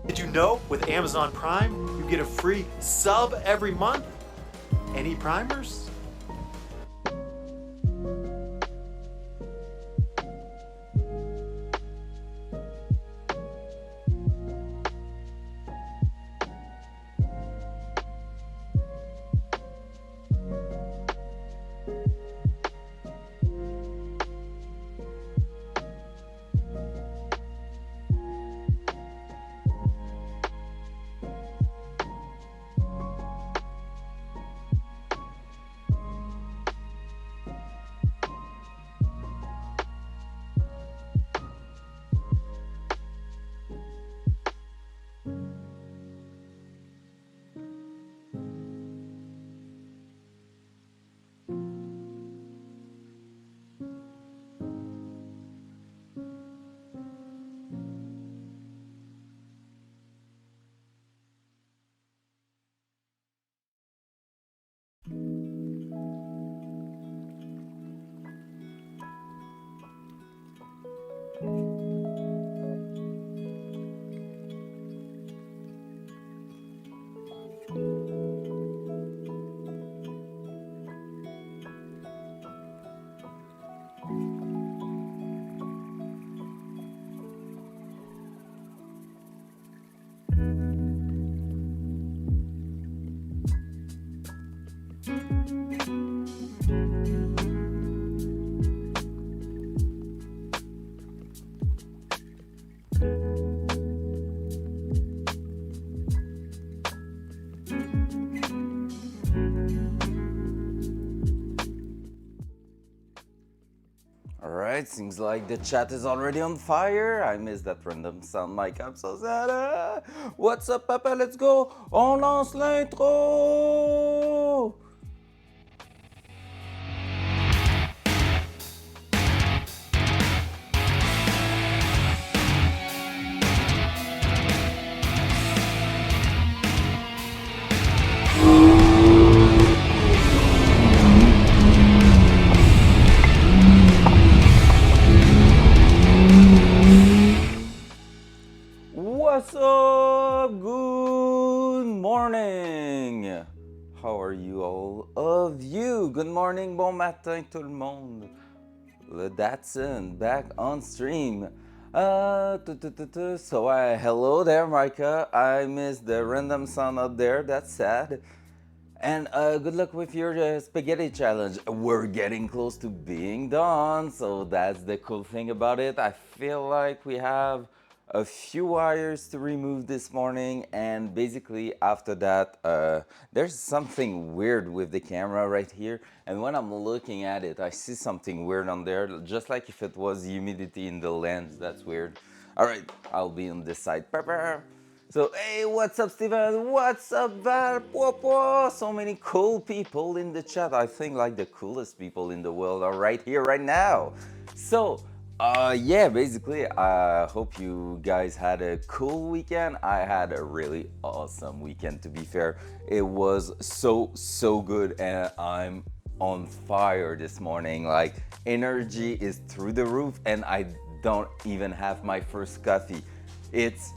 Did you know with Amazon Prime, you get a free sub every month? Any primers? Alright, seems like the chat is already on fire. I missed that random sound mic, I'm so sad. What's up, papa? Let's go! On lance l'intro! What's up? Good morning! How are you all of you? Good morning, bon matin tout le monde. Le Datsun back on stream. So hello there, Micah. I missed the random sound out there, that's sad. And good luck with your spaghetti challenge. We're getting close to being done, so that's the cool thing about it. I feel like we have a few wires to remove this morning, and basically after that, there's something weird with the camera right here. And when I'm looking at it, I see something weird on there, just like if it was humidity in the lens. That's weird. All right, I'll be on this side. So, hey, what's up, Steven? What's up, Val? So many cool people in the chat. I think like the coolest people in the world are right here, right now. So, yeah, basically, I hope you guys had a cool weekend. I had a really awesome weekend, to be fair. It was so good, and I'm on fire this morning. Like, energy is through the roof, and I don't even have my first coffee. It's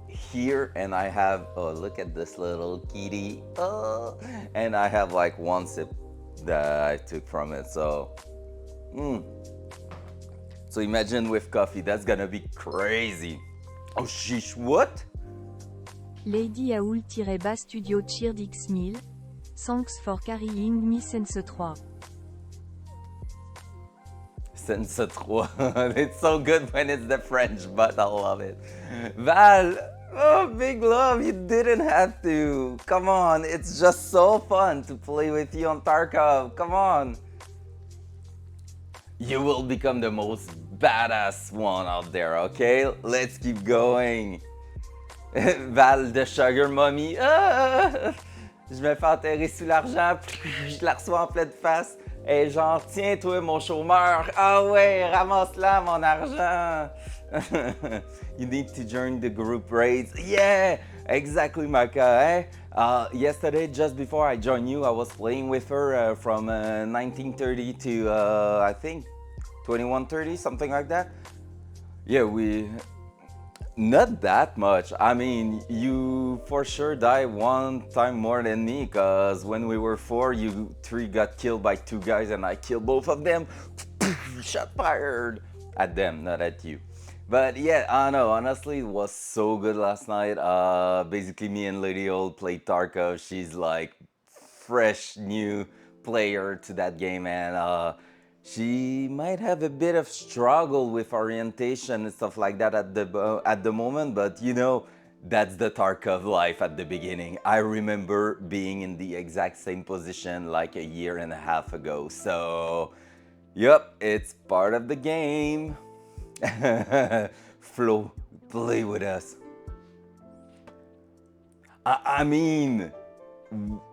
here, and I have, oh, look at this little kitty. Oh, and I have like one sip that I took from it. So so imagine with coffee, that's gonna be crazy. Oh sheesh, what? Lady Aoul-Bas Studio Cheered X1000. Thanks for carrying me since 3. Since 3. It's so good when it's the French, but I love it. Val, oh, big love, you didn't have to. Come on, it's just so fun to play with you on Tarkov. Come on. You will become the most badass one out there, okay? Let's keep going. Val de Sugar Mommy. Ah! Je me fais enterrer sous l'argent, je la reçois en pleine face. Et genre, tiens toi mon chômeur, ah ouais, ramasse-la mon argent. You need to join the group raids. Yeah, exactly, Maka. Yesterday, just before I joined you, I was playing with her from 1930 to I think 2130, something like that. Yeah, Not that much. I mean, you for sure die one time more than me, because when we were four, you three got killed by two guys and I killed both of them. Shot fired at them, not at you. But yeah, I don't know. Honestly, it was so good last night. Basically, me and Lady Old played Tarkov. She's like fresh new player to that game, and she might have a bit of struggle with orientation and stuff like that at the moment. But you know, that's the Tarkov life at the beginning. I remember being in the exact same position like a year and a half ago. So, yep, it's part of the game. Flo, play with us. I mean,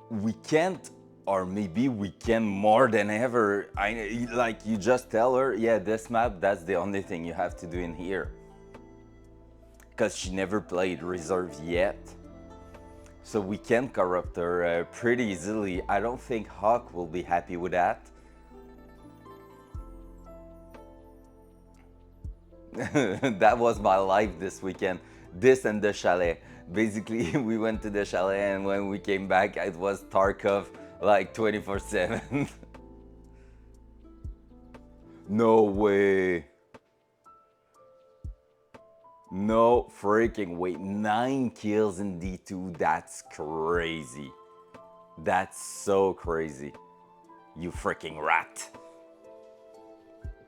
we can't, or maybe we can more than ever. I like you just tell her, yeah, this map, that's the only thing you have to do in here, because she never played reserves yet. So we can corrupt her pretty easily. I don't think Hawk will be happy with that. That was my life this weekend. This and the chalet. Basically, we went to the chalet, and when we came back, it was Tarkov like 24/7. No way. No freaking way. 9 kills in D2. That's crazy. That's so crazy. You freaking rat.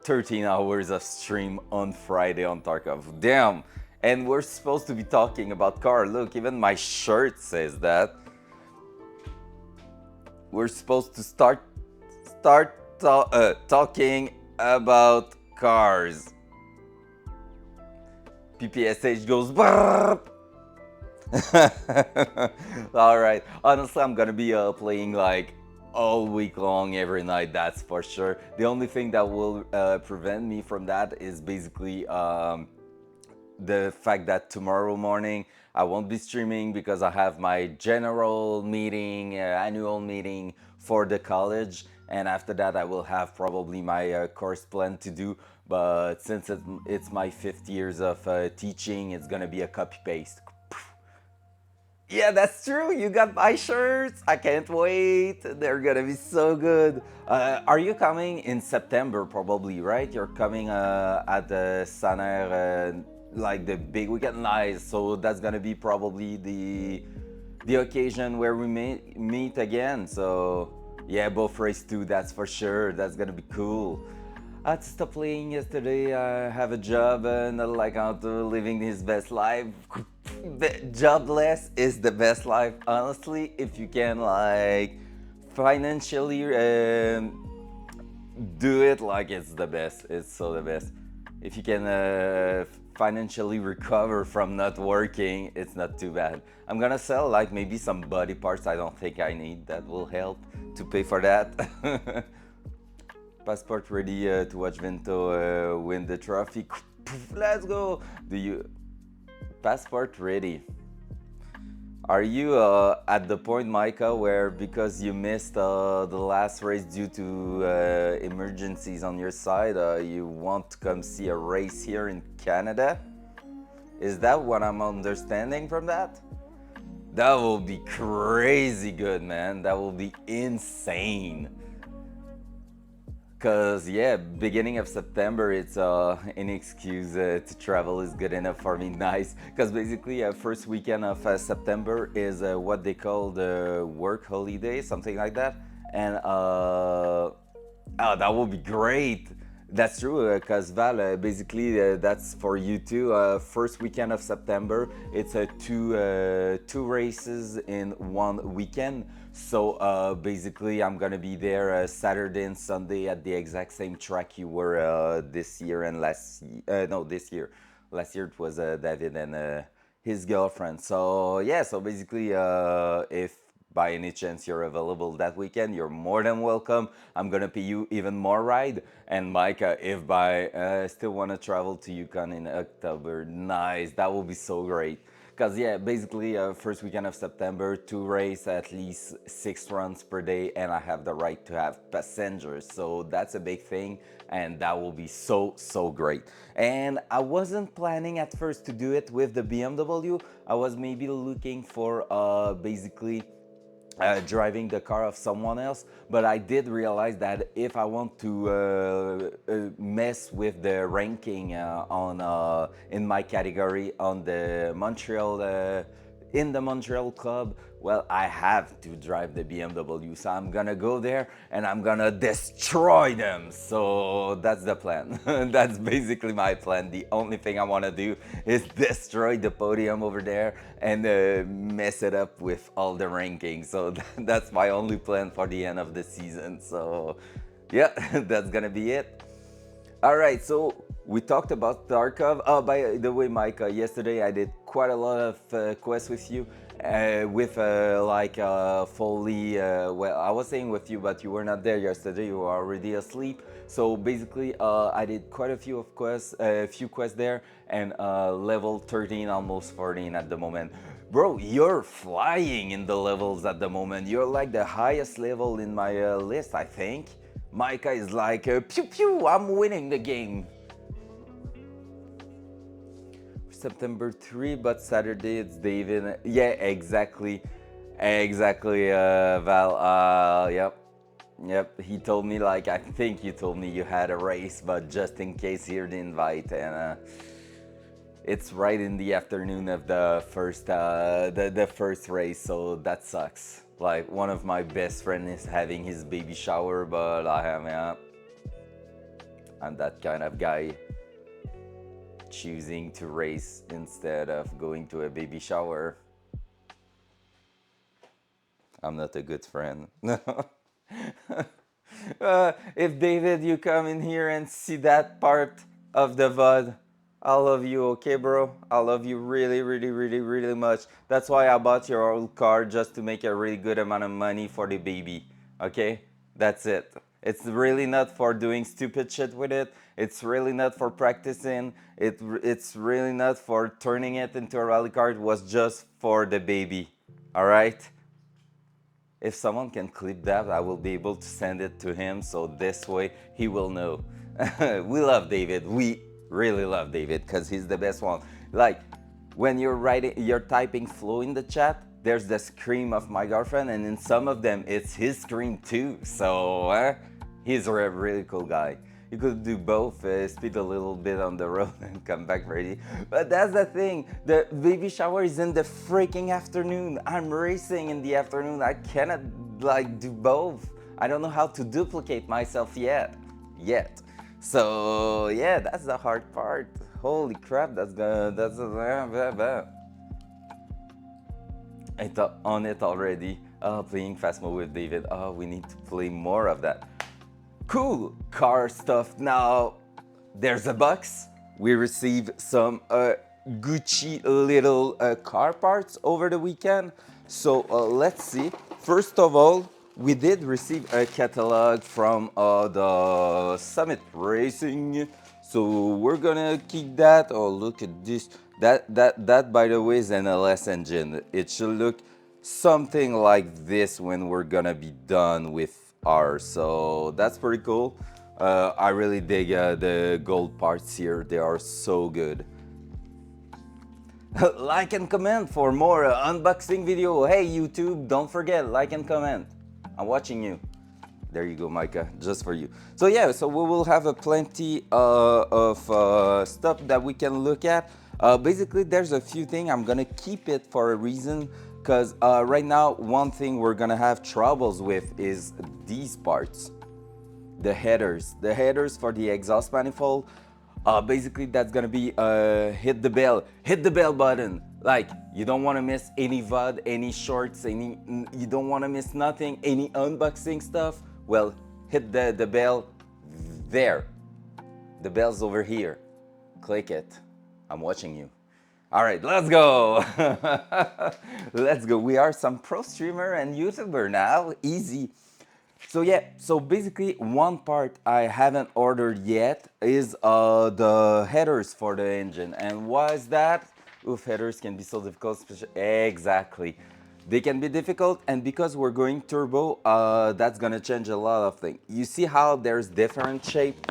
13 hours of stream on Friday on Tarkov. Damn. And we're supposed to be talking about car. Look, even my shirt says that. We're supposed to start talking about cars. PPSH goes brrr. All right. Honestly, I'm gonna be playing like all week long, every night. That's for sure. The only thing that will prevent me from that is basically the fact that tomorrow morning I won't be streaming because I have my general meeting, annual meeting for the college, and after that I will have probably my course plan to do. But since it's my 5th years of teaching, it's gonna be a copy paste. Yeah, that's true. You got my shirts. I can't wait. They're gonna be so good. Are you coming in September? Probably, right? You're coming at the Saner, like the big weekend. Nice. So that's gonna be probably the occasion where we meet again. So yeah, both race 2. That's for sure. That's gonna be cool. I had to stop playing yesterday. I have a job and not like out living his best life. Jobless is the best life, honestly. If you can like financially do it, like it's the best. It's so the best. If you can financially recover from not working, it's not too bad. I'm gonna sell like maybe some body parts I don't think I need. That will help to pay for that. Passport ready to watch Vento win the trophy. Let's go. Do you passport ready? Are you at the point, Micah, where because you missed the last race due to emergencies on your side, you want to come see a race here in Canada? Is that what I'm understanding from that? That will be crazy good, man. That will be insane. Cause yeah, beginning of September, it's any excuse to travel is good enough for me. Nice. Cause basically, first weekend of September is what they call the work holiday, something like that. And oh, that will be great. That's true, cause Val, basically that's for you too. First weekend of September, it's two races in one weekend. So basically, I'm gonna be there Saturday and Sunday at the exact same track you were this year and no, this year. Last year it was David and his girlfriend. So yeah, so basically, if by any chance you're available that weekend, you're more than welcome. I'm gonna pay you even more ride. And Mike, if by still wanna travel to Yukon in October, nice, that will be so great. Because yeah, basically first weekend of September to race at least 6 runs per day, and I have the right to have passengers, so that's a big thing, and that will be so great. And I wasn't planning at first to do it with the BMW. I was maybe looking for basically driving the car of someone else, but I did realize that if I want to mess with the ranking on in my category on the Montreal in the Montreal club, well, I have to drive the BMW. So I'm gonna go there and I'm gonna destroy them. So that's the plan. That's basically my plan. The only thing I wanna do is destroy the podium over there and mess it up with all the rankings. So that's my only plan for the end of the season. So yeah, that's gonna be it. All right, so we talked about Tarkov. Oh, by the way, Mike, yesterday I did quite a lot of quests with you. With fully, well, I was saying with you, but you were not there yesterday. You were already asleep. So basically, I did quite a few of quests, a few quests there, and level 13, almost 14 at the moment. Bro, you're flying in the levels at the moment. You're like the highest level in my list, I think. Micah is like, pew pew, I'm winning the game. September 3, but Saturday it's David. Yeah, exactly. Exactly, Val. Yep. He told me, like, I think you told me you had a race, but just in case, here the invite. And it's right in the afternoon of the first race, so that sucks. Like, one of my best friends is having his baby shower, but I'm that kind of guy, choosing to race instead of going to a baby shower. I'm not a good friend. If David, you come in here and see that part of the VOD, I love you, okay, bro? I love you really, really, really, really much. That's why I bought your old car, just to make a really good amount of money for the baby, okay? That's it. It's really not for doing stupid shit with it. It's really not for practicing. It's really not for turning it into a rally car. It was just for the baby, all right? If someone can clip that, I will be able to send it to him, so this way he will know. We love David. We really love David because he's the best one. Like, when you're typing flow in the chat, there's the scream of my girlfriend, and in some of them it's his scream too. So he's a really cool guy. You could do both, speed a little bit on the road and come back ready. But that's the thing, the baby shower is in the freaking afternoon. I'm racing in the afternoon. I cannot like do both. I don't know how to duplicate myself yet. So yeah, that's the hard part. Holy crap, I thought on it already. Playing fast mode with David. We need to play more of that. Cool car stuff. Now there's a box. We received some Gucci little car parts over the weekend. So let's see. First of all, we did receive a catalog from the Summit Racing. So we're gonna keep that. Oh, look at this. That by the way is an LS engine. It should look something like this when we're gonna be done with ours. So that's pretty cool. I really dig the gold parts here. They are so good. Like and comment for more unboxing video. Hey YouTube, don't forget, like and comment. I'm watching you. There you go, Micah, just for you. So yeah, so we will have a plenty of stuff that we can look at. Basically, there's a few things. I'm gonna keep it for a reason, because right now, one thing we're gonna have troubles with is these parts. The headers for the exhaust manifold. Basically, that's gonna be hit the bell button. Like, you don't want to miss any VOD, any shorts, you don't want to miss nothing, any unboxing stuff. Well, hit the bell there. The bell's over here. Click it. I'm watching you. All right, let's go. Let's go. We are some pro streamer and YouTuber now. Easy. So yeah, so basically one part I haven't ordered yet is the headers for the engine. And why is that? Oof, headers can be so difficult. Exactly. They can be difficult, and because we're going turbo, that's gonna change a lot of things. You see how there's different shape?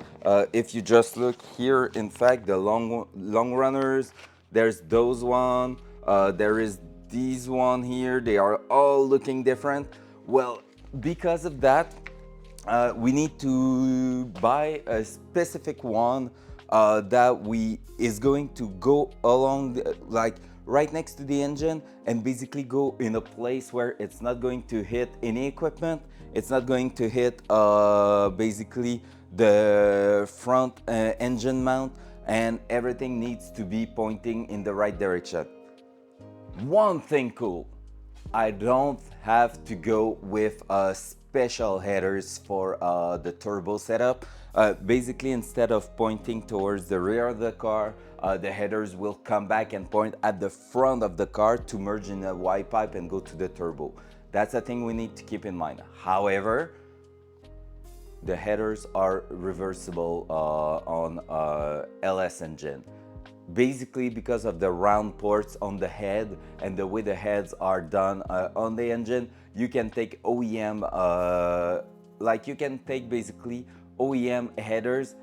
If you just look here, in fact, the long runners, there's those one, there is these one here. They are all looking different. Well, because of that, we need to buy a specific one that we is going to go along like right next to the engine and basically go in a place where it's not going to hit any equipment, it's not going to hit basically the front engine mount, and everything needs to be pointing in the right direction. One thing cool, I don't have to go with special headers for the turbo setup. Basically, instead of pointing towards the rear of the car, the headers will come back and point at the front of the car to merge in a Y pipe and go to the turbo. That's a thing we need to keep in mind. However, the headers are reversible on LS engine. Basically, because of the round ports on the head and the way the heads are done on the engine, you can take OEM, like you can take basically OEM headers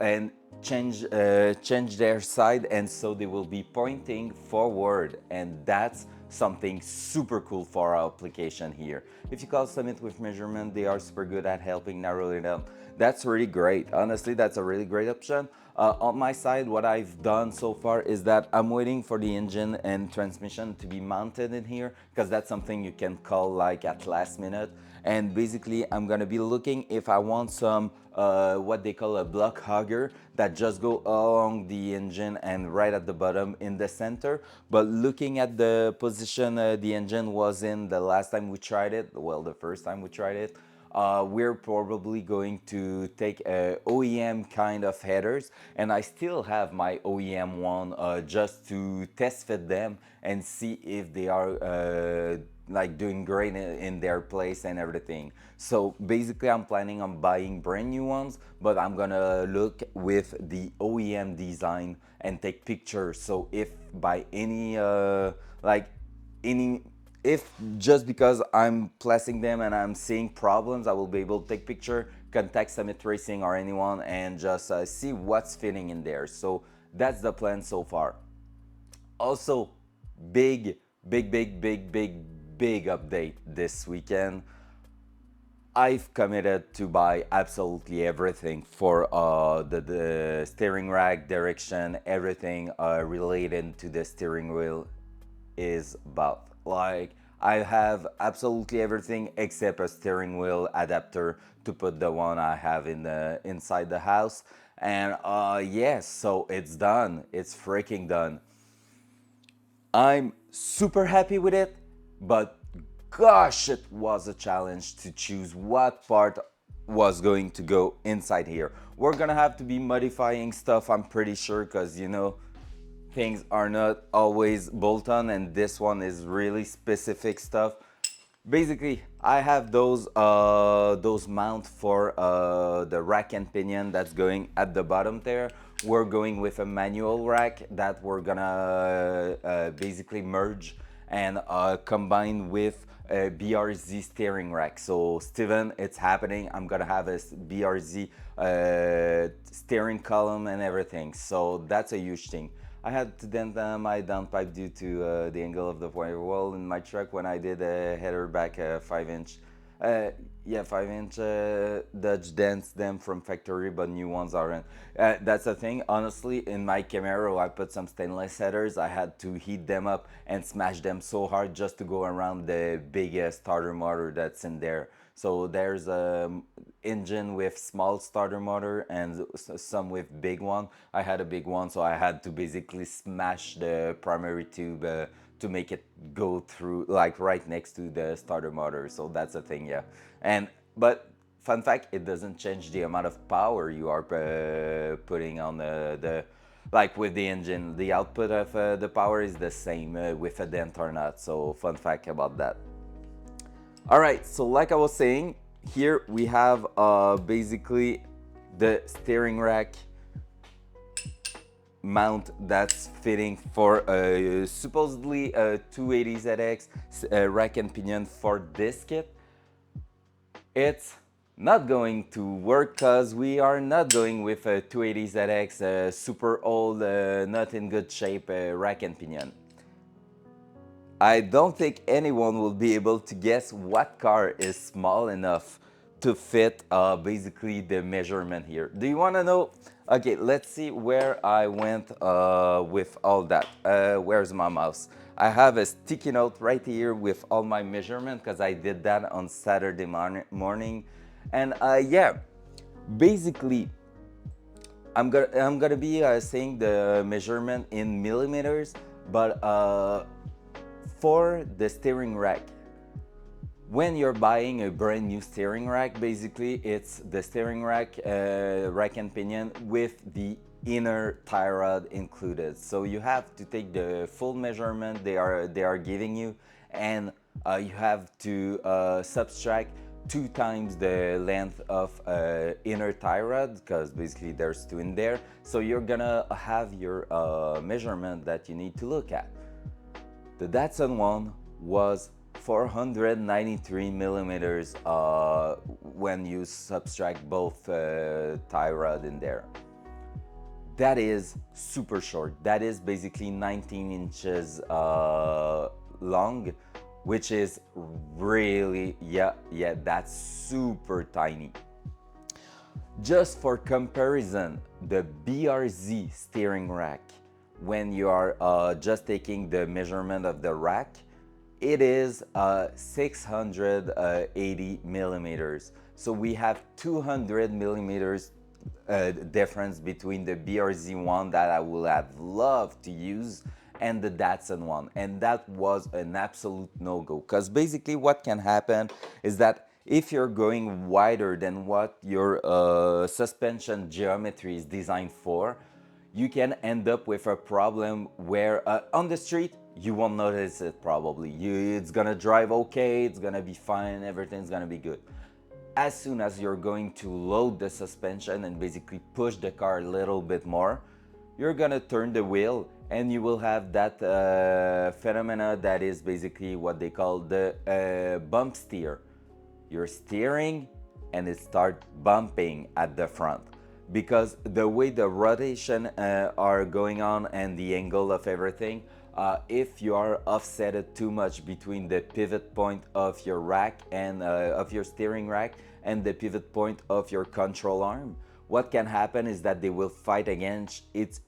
and change their side, and so they will be pointing forward, and that's something super cool for our application here. If you custom it with measurement, they are super good at helping narrow it down. That's really great. Honestly, that's a really great option. On my side, what I've done so far is that I'm waiting for the engine and transmission to be mounted in here, because that's something you can call like at last minute. And basically, I'm gonna be looking if I want some what they call a block hugger that just go along the engine and right at the bottom in the center. But looking at the position the engine was in the last time we tried it, well, the first time we tried it, we're probably going to take OEM kind of headers, and I still have my OEM one just to test fit them and see if they are like doing great in their place and everything. So basically, I'm planning on buying brand new ones, but I'm gonna look with the OEM design and take pictures. So if by any like any if just because I'm placing them and I'm seeing problems, I will be able to take picture, contact Summit Racing or anyone, and just see what's fitting in there. So that's the plan so far. Also, big update this weekend. I've committed to buy absolutely everything for the steering rack, direction, everything related to the steering wheel is about. Like, I have absolutely everything except a steering wheel adapter to put the one I have in the inside the house. And yes, so it's done. It's freaking done. I'm super happy with it, but gosh, it was a challenge to choose what part was going to go inside here. We're gonna have to be modifying stuff, I'm pretty sure, because you know, things are not always bolt-on, and this one is really specific stuff. Basically, I have those mount for the rack and pinion that's going at the bottom there. We're going with a manual rack that we're gonna basically merge and combine with a BRZ steering rack. So Steven, it's happening. I'm gonna have a BRZ steering column and everything. So that's a huge thing. I had to dent my downpipe due to the angle of the firewall in my truck when I did a header back 5-inch. 5-inch Dutch dents them from factory, but new ones aren't. That's the thing. Honestly, in my Camaro, I put some stainless headers. I had to heat them up and smash them so hard just to go around the big starter motor that's in there. So there's a engine with small starter motor and some with big one. I had a big one, so I had to basically smash the primary tube to make it go through, like right next to the starter motor. So that's the thing, yeah. But fun fact, it doesn't change the amount of power you are putting on the like with the engine. The output of the power is the same with a dent or not. So fun fact about that. All right, so like I was saying, here we have basically the steering rack mount that's fitting for supposedly a 280ZX rack and pinion for this kit. It's not going to work because we are not going with a 280ZX super old, not in good shape rack and pinion. I don't think anyone will be able to guess what car is small enough to fit basically the measurement here. Do you want to know? Okay, let's see where I went with all that. Where's my mouse? I have a sticky note right here with all my measurement because I did that on Saturday morning. And yeah, basically, I'm gonna be saying the measurement in millimeters, but for the steering rack, when you're buying a brand new steering rack, basically it's the steering rack, rack and pinion with the inner tie rod included. So you have to take the full measurement they are giving you, and you have to subtract 2 times the length of inner tie rod, because basically there's 2 in there. So you're gonna have your measurement that you need to look at. The Datsun one was 493 millimeters when you subtract both tie rod in there. That is super short. That is basically 19 inches long, which is really, yeah, that's super tiny. Just for comparison, the BRZ steering rack, when you are just taking the measurement of the rack, it is 680 millimeters. So we have 200 millimeters difference between the BRZ one that I would have loved to use and the Datsun one. And that was an absolute no-go, because basically what can happen is that if you're going wider than what your suspension geometry is designed for, you can end up with a problem where on the street you won't notice it probably. It's gonna drive okay, it's gonna be fine, everything's gonna be good. As soon as you're going to load the suspension and basically push the car a little bit more, you're gonna turn the wheel and you will have that phenomena that is basically what they call the bump steer. You're steering and it starts bumping at the front, because the way the rotation are going on and the angle of everything, if you are offsetted too much between the pivot point of your rack and of your steering rack and the pivot point of your control arm, what can happen is that they will fight against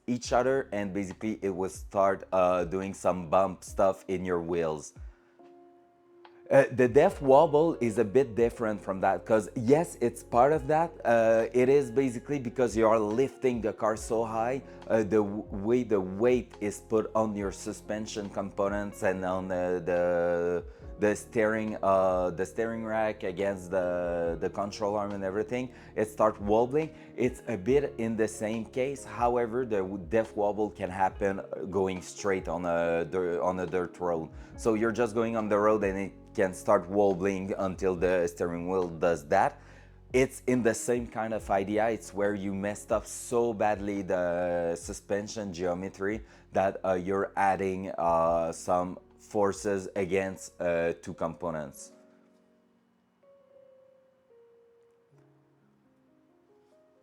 each other, and basically it will start doing some bump stuff in your wheels. The def wobble is a bit different from that, because yes, it's part of that. It is basically because you are lifting the car so high, the way the weight is put on your suspension components and on the steering rack against the control arm and everything, it starts wobbling. It's a bit in the same case. However, the def wobble can happen going straight on a dirt road. So you're just going on the road and it can start wobbling until the steering wheel does that. It's in the same kind of idea. It's where you messed up so badly the suspension geometry that you're adding some forces against 2 components.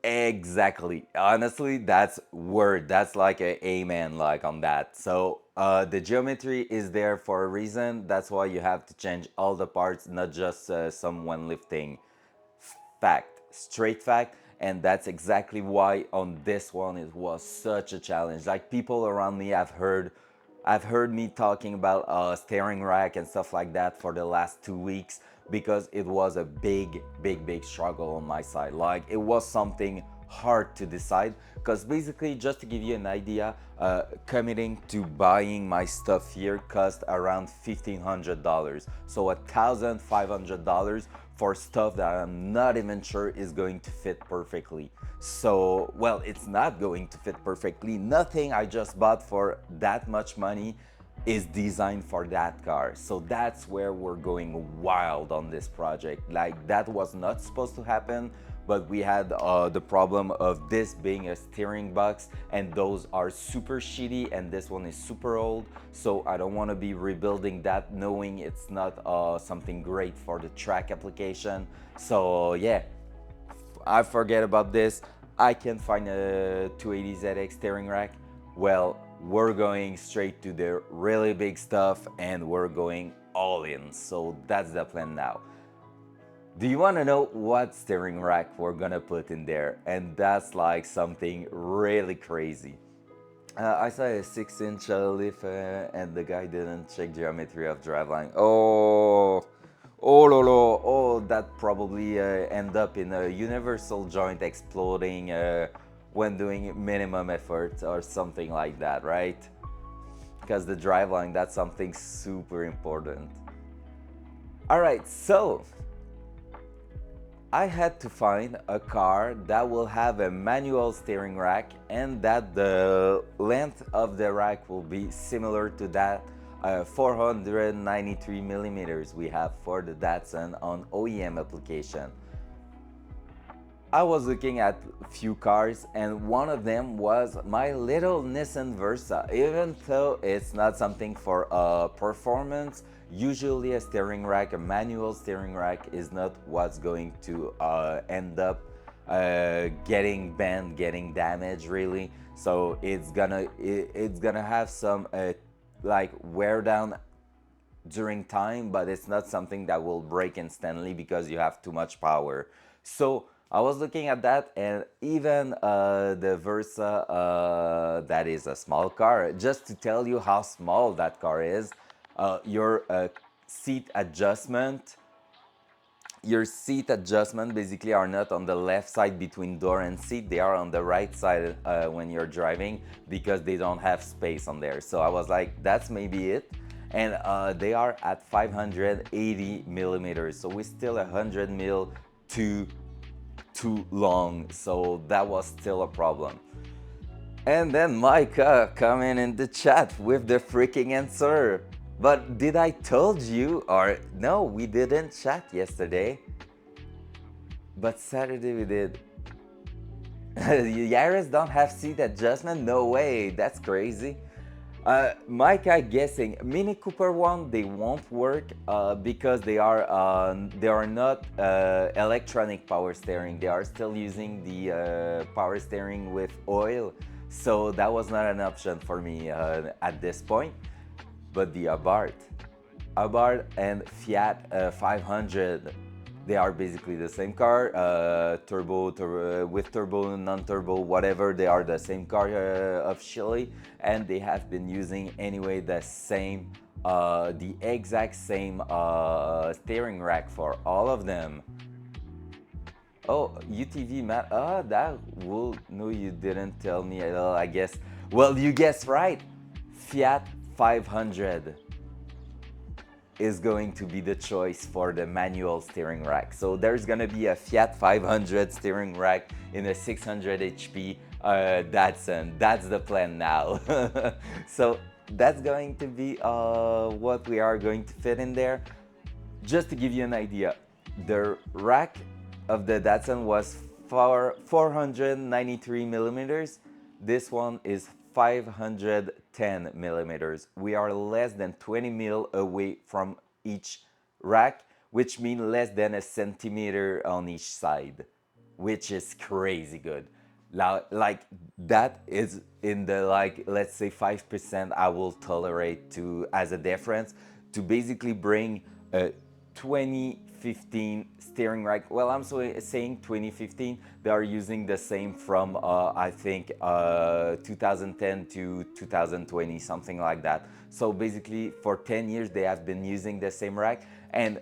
Exactly. Honestly, that's like a amen like on that. So the geometry is there for a reason. That's why you have to change all the parts, not just some when lifting. Fact, straight fact. And that's exactly why on this one it was such a challenge. Like, people around me have heard me talking about steering rack and stuff like that for the last 2 weeks, because it was a big struggle on my side. Like, it was something hard to decide, because basically, just to give you an idea, committing to buying my stuff here cost around $1,500. So $1,500 for stuff that I'm not even sure is going to fit perfectly. So, well, it's not going to fit perfectly. Nothing I just bought for that much money is designed for that car. So that's where we're going wild on this project. Like, that was not supposed to happen but we had the problem of this being a steering box, and those are super shitty, and this one is super old, so I don't want to be rebuilding that knowing it's not something great for the track application. So yeah, I forget about this. I can find a 280ZX steering rack. Well, we're going straight to the really big stuff and we're going all in. So that's the plan now. Do you want to know what steering rack we're gonna put in there? And that's like something really crazy. I saw a 6-inch lift and the guy didn't check geometry of driveline. Oh, lolo, oh, that probably end up in a universal joint exploding when doing minimum effort or something like that, right? Because the driveline, that's something super important. All right, so I had to find a car that will have a manual steering rack and that the length of the rack will be similar to that 493 millimeters we have for the Datsun on OEM application. I was looking at a few cars and one of them was my little Nissan Versa. Even though it's not something for performance, usually a steering rack, a manual steering rack is not what's going to end up getting bent, getting damaged really. So it's gonna have some like wear down during time, but it's not something that will break instantly because you have too much power. So I was looking at that, and even the Versa, that is a small car. Just to tell you how small that car is, your seat adjustment basically are not on the left side between door and seat, they are on the right side when you're driving because they don't have space on there. So I was like, that's maybe it. And they are at 580 millimeters, so we're still 100 mil too long, so that was still a problem. And then Micah coming in the chat with the freaking answer. But did I told you, or no, we didn't chat yesterday, but Saturday we did. Yaris don't have seat adjustment? No way, that's crazy. Micah guessing Mini Cooper one, they won't work because they are not electronic power steering. They are still using the power steering with oil, so that was not an option for me at this point. But the Abarth and Fiat 500, they are basically the same car, turbo with turbo, non-turbo, whatever, they are the same car officially, and they have been using anyway the same, the exact same steering rack for all of them. Oh, UTV Matt, that will, no, you didn't tell me at all, I guess. Well, you guessed right, Fiat 500 is going to be the choice for the manual steering rack. So there's gonna be a Fiat 500 steering rack in a 600 HP Datsun. That's the plan now. So that's going to be what we are going to fit in there. Just to give you an idea, the rack of the Datsun was 493 millimeters. This one is 510 millimeters. We are less than 20 mil away from each rack, which means less than a centimeter on each side, which is crazy good. Like that is in the, like, let's say 5% I will tolerate to as a difference to basically bring a 2015 steering rack. Well, I'm saying 2015, they are using the same from I think 2010 to 2020, something like that. So basically for 10 years they have been using the same rack. And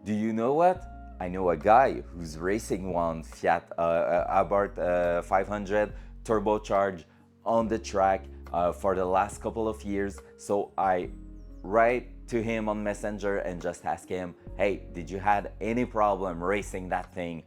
do you know what? I know a guy who's racing one Fiat Abarth 500 turbocharged on the track for the last couple of years. So I write to him on Messenger and just ask him, hey, did you had any problem racing that thing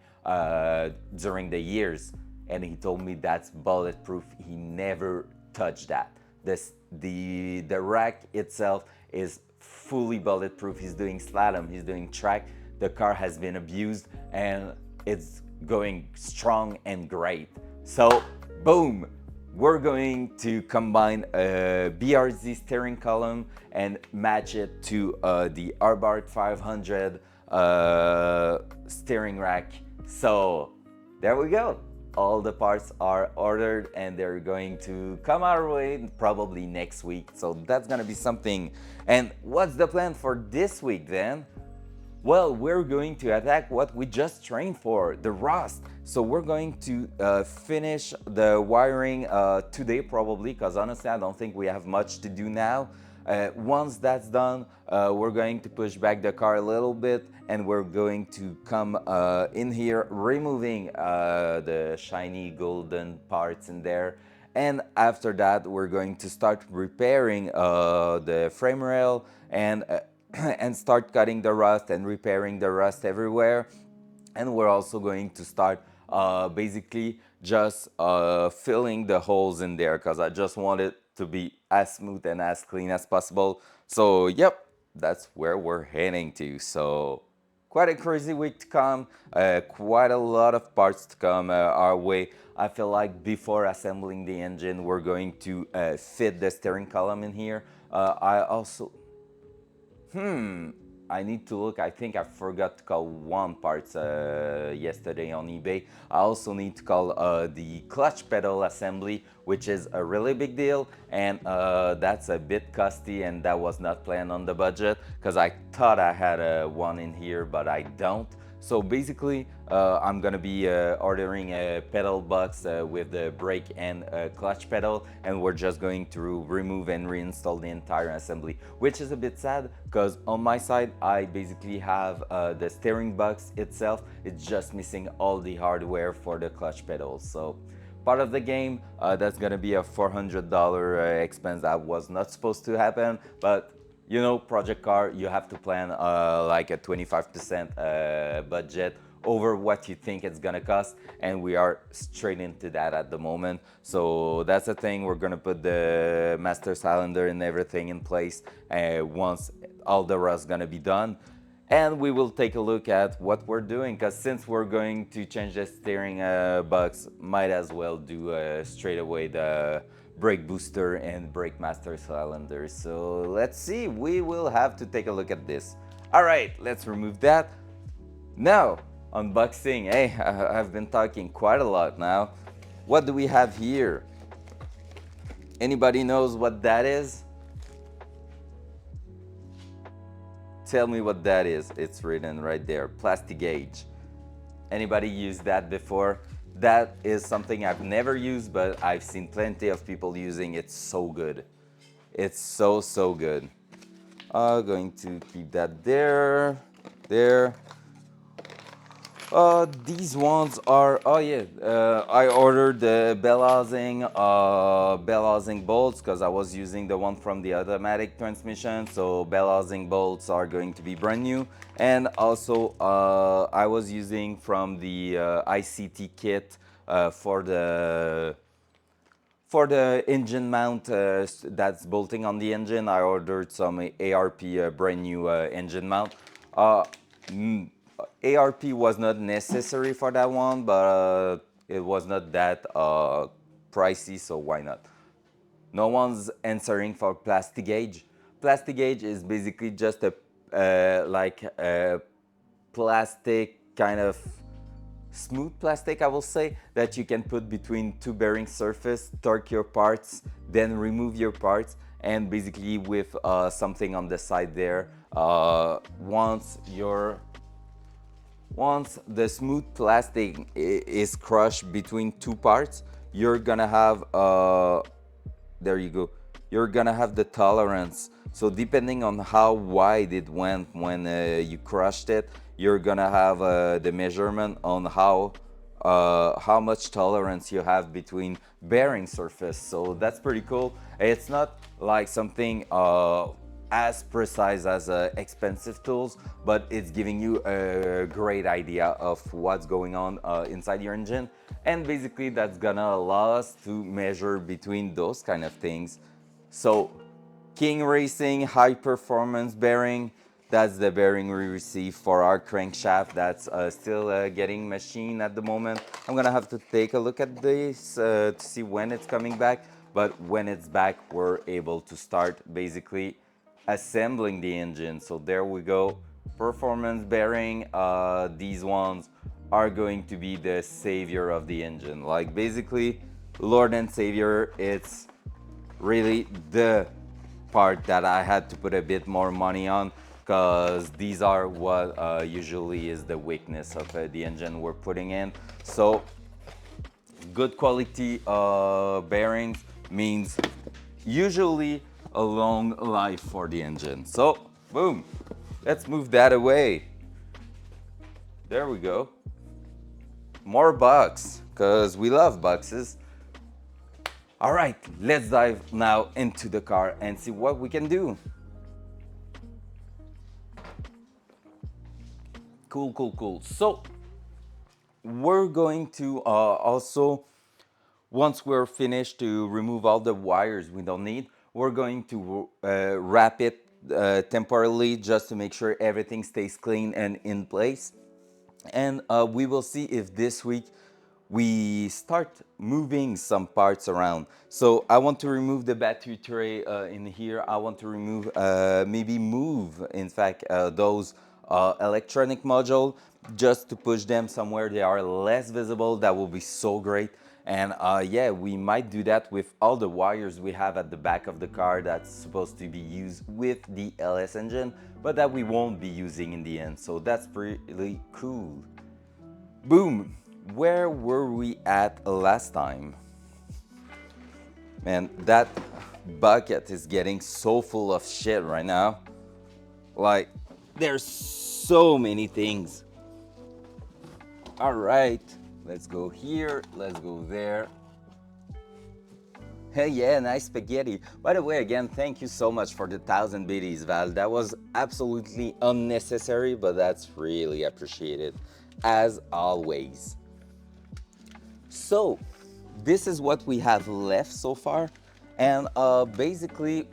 during the years? And he told me that's bulletproof. He never touched that. The rack itself is fully bulletproof. He's doing slalom, he's doing track. The car has been abused and it's going strong and great. So boom, we're going to combine a BRZ steering column and match it to the Abarth 500 steering rack. So there we go. All the parts are ordered and they're going to come our way probably next week. So that's gonna be something. And what's the plan for this week then? Well, we're going to attack what we just trained for, the rust. So we're going to finish the wiring today probably, because honestly I don't think we have much to do now. Once that's done, we're going to push back the car a little bit and we're going to come in here removing the shiny golden parts in there. And after that, we're going to start repairing the frame rail and and start cutting the rust and repairing the rust everywhere. And we're also going to start basically just filling the holes in there because I just want it to be as smooth and as clean as possible. So yep, that's where we're heading to. So quite a crazy week to come, quite a lot of parts to come our way. I feel like before assembling the engine, we're going to fit the steering column in here. I also I need to look. I think I forgot to call one part yesterday on eBay. I also need to call the clutch pedal assembly, which is a really big deal, and that's a bit costly, and that was not planned on the budget because I thought I had one in here, but I don't. So basically, I'm gonna be ordering a pedal box with the brake and clutch pedal, and we're just going to remove and reinstall the entire assembly, which is a bit sad because on my side, I basically have the steering box itself. It's just missing all the hardware for the clutch pedals. So part of the game, that's gonna be a $400 expense that was not supposed to happen, but you know, project car, you have to plan like a 25% budget over what you think it's gonna cost, and we are straight into that at the moment. So that's the thing, we're gonna put the master cylinder and everything in place once all the rust gonna be done. And we will take a look at what we're doing, because since we're going to change the steering box, might as well do straight away the brake booster and brake master cylinder. So let's see, we will have to take a look at this. All right, let's remove that. Now, unboxing. Hey, I've been talking quite a lot now. What do we have here? Anybody knows what that is? Tell me what that is. It's written right there, plastic gauge. Anybody used that before? That is something I've never used, but I've seen plenty of people using. It's so good. It's so good. Going to keep that there. These ones are, oh yeah, I ordered the bell housing bolts because I was using the one from the automatic transmission. So bell housing bolts are going to be brand new. And also I was using from the ICT kit for the engine mount that's bolting on the engine. I ordered some ARP brand new engine mount. ARP was not necessary for that one, but it was not that pricey, so why not? No one's answering for plastic gauge. Plastic gauge is basically just a like a plastic kind of smooth plastic, I will say, that you can put between two bearing surface, torque your parts, then remove your parts, and basically with something on the side there, once the smooth plastic is crushed between two parts, you're gonna have, there you go, you're gonna have the tolerance. So depending on how wide it went when you crushed it, you're gonna have the measurement on how much tolerance you have between bearing surface. So that's pretty cool. It's not like something as precise as expensive tools, but it's giving you a great idea of what's going on inside your engine. And basically that's gonna allow us to measure between those kind of things. So King Racing high performance bearing, That's the bearing we received for our crankshaft that's still getting machined at the moment. I'm gonna have to take a look at this to see when it's coming back, but when it's back, we're able to start basically assembling the engine. So there we go, performance bearing. These ones are going to be the savior of the engine. Like basically, Lord and Savior, it's really the part that I had to put a bit more money on, because these are what usually is the weakness of the engine we're putting in. So good quality bearings means usually a long life for the engine. So boom, let's move that away. There we go. More bucks, because we love boxes. All right, let's dive now into the car and see what we can do. Cool, cool, cool. So we're going to also, once we're finished to remove all the wires we don't need, we're going to wrap it temporarily just to make sure everything stays clean and in place. And we will see if this week we start moving some parts around. So I want to remove the battery tray in here. I want to remove, maybe move, in fact, those electronic module just to push them somewhere they are less visible. That will be so great. And yeah, we might do that with all the wires we have at the back of the car that's supposed to be used with the LS engine, but that we won't be using in the end. So that's pretty cool. Boom. Where were we at last time? Man, that bucket is getting so full of shit right now. Like, there's so many things. All right, let's go here, let's go there. Hey, yeah, nice spaghetti. By the way, again, thank you so much for the 1,000 biddies, Val. That was absolutely unnecessary, but that's really appreciated, as always. So, this is what we have left so far, and basically,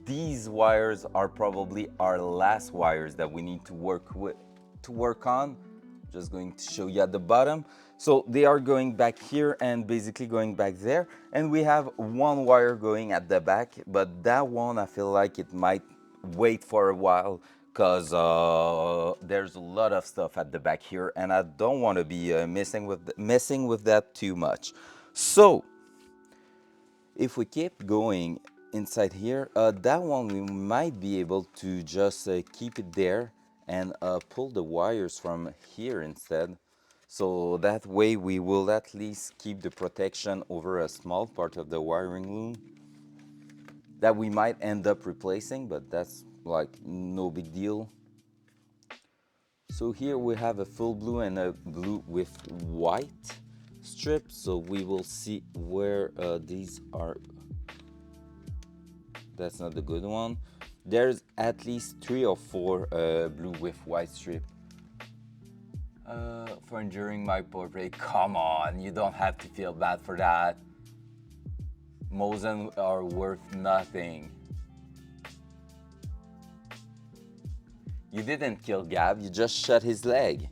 these wires are probably our last wires that we need to work on. Just going to show you at the bottom. So they are going back here and basically going back there, and we have one wire going at the back, but that one I feel like it might wait for a while, because there's a lot of stuff at the back here and I don't want to be messing with that too much. So if we keep going inside here, that one we might be able to just keep it there and pull the wires from here instead. So that way we will at least keep the protection over a small part of the wiring loom that we might end up replacing, but that's like no big deal. So here we have a full blue and a blue with white strip. So we will see where these are. That's not the good one. There's at least 3 or 4 blue with white strip. For enduring my portrait, come on, you don't have to feel bad for that. Mosen are worth nothing. You didn't kill Gab, you just shot his leg.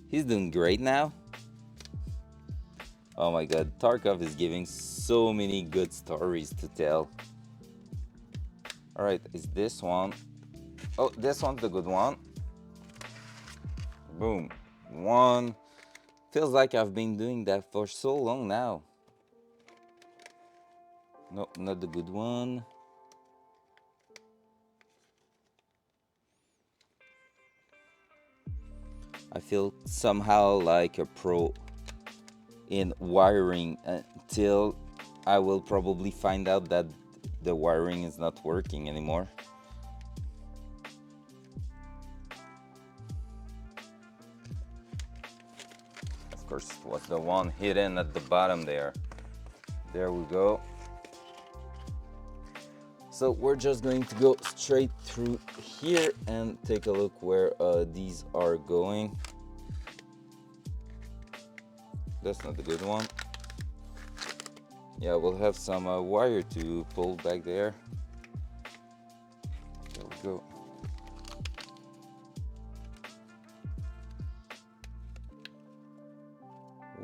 He's doing great now. Oh my god, Tarkov is giving so many good stories to tell. Alright, is this one? Oh, this one's the good one. Boom. One. Feels like I've been doing that for so long now. Nope, not the good one. I feel somehow like a pro in wiring until I will probably find out that the wiring is not working anymore. Of course, it was the one hidden at the bottom there. There we go. So we're just going to go straight through here and take a look where these are going. That's not the good one. Yeah, we'll have some wire to pull back there. There we go.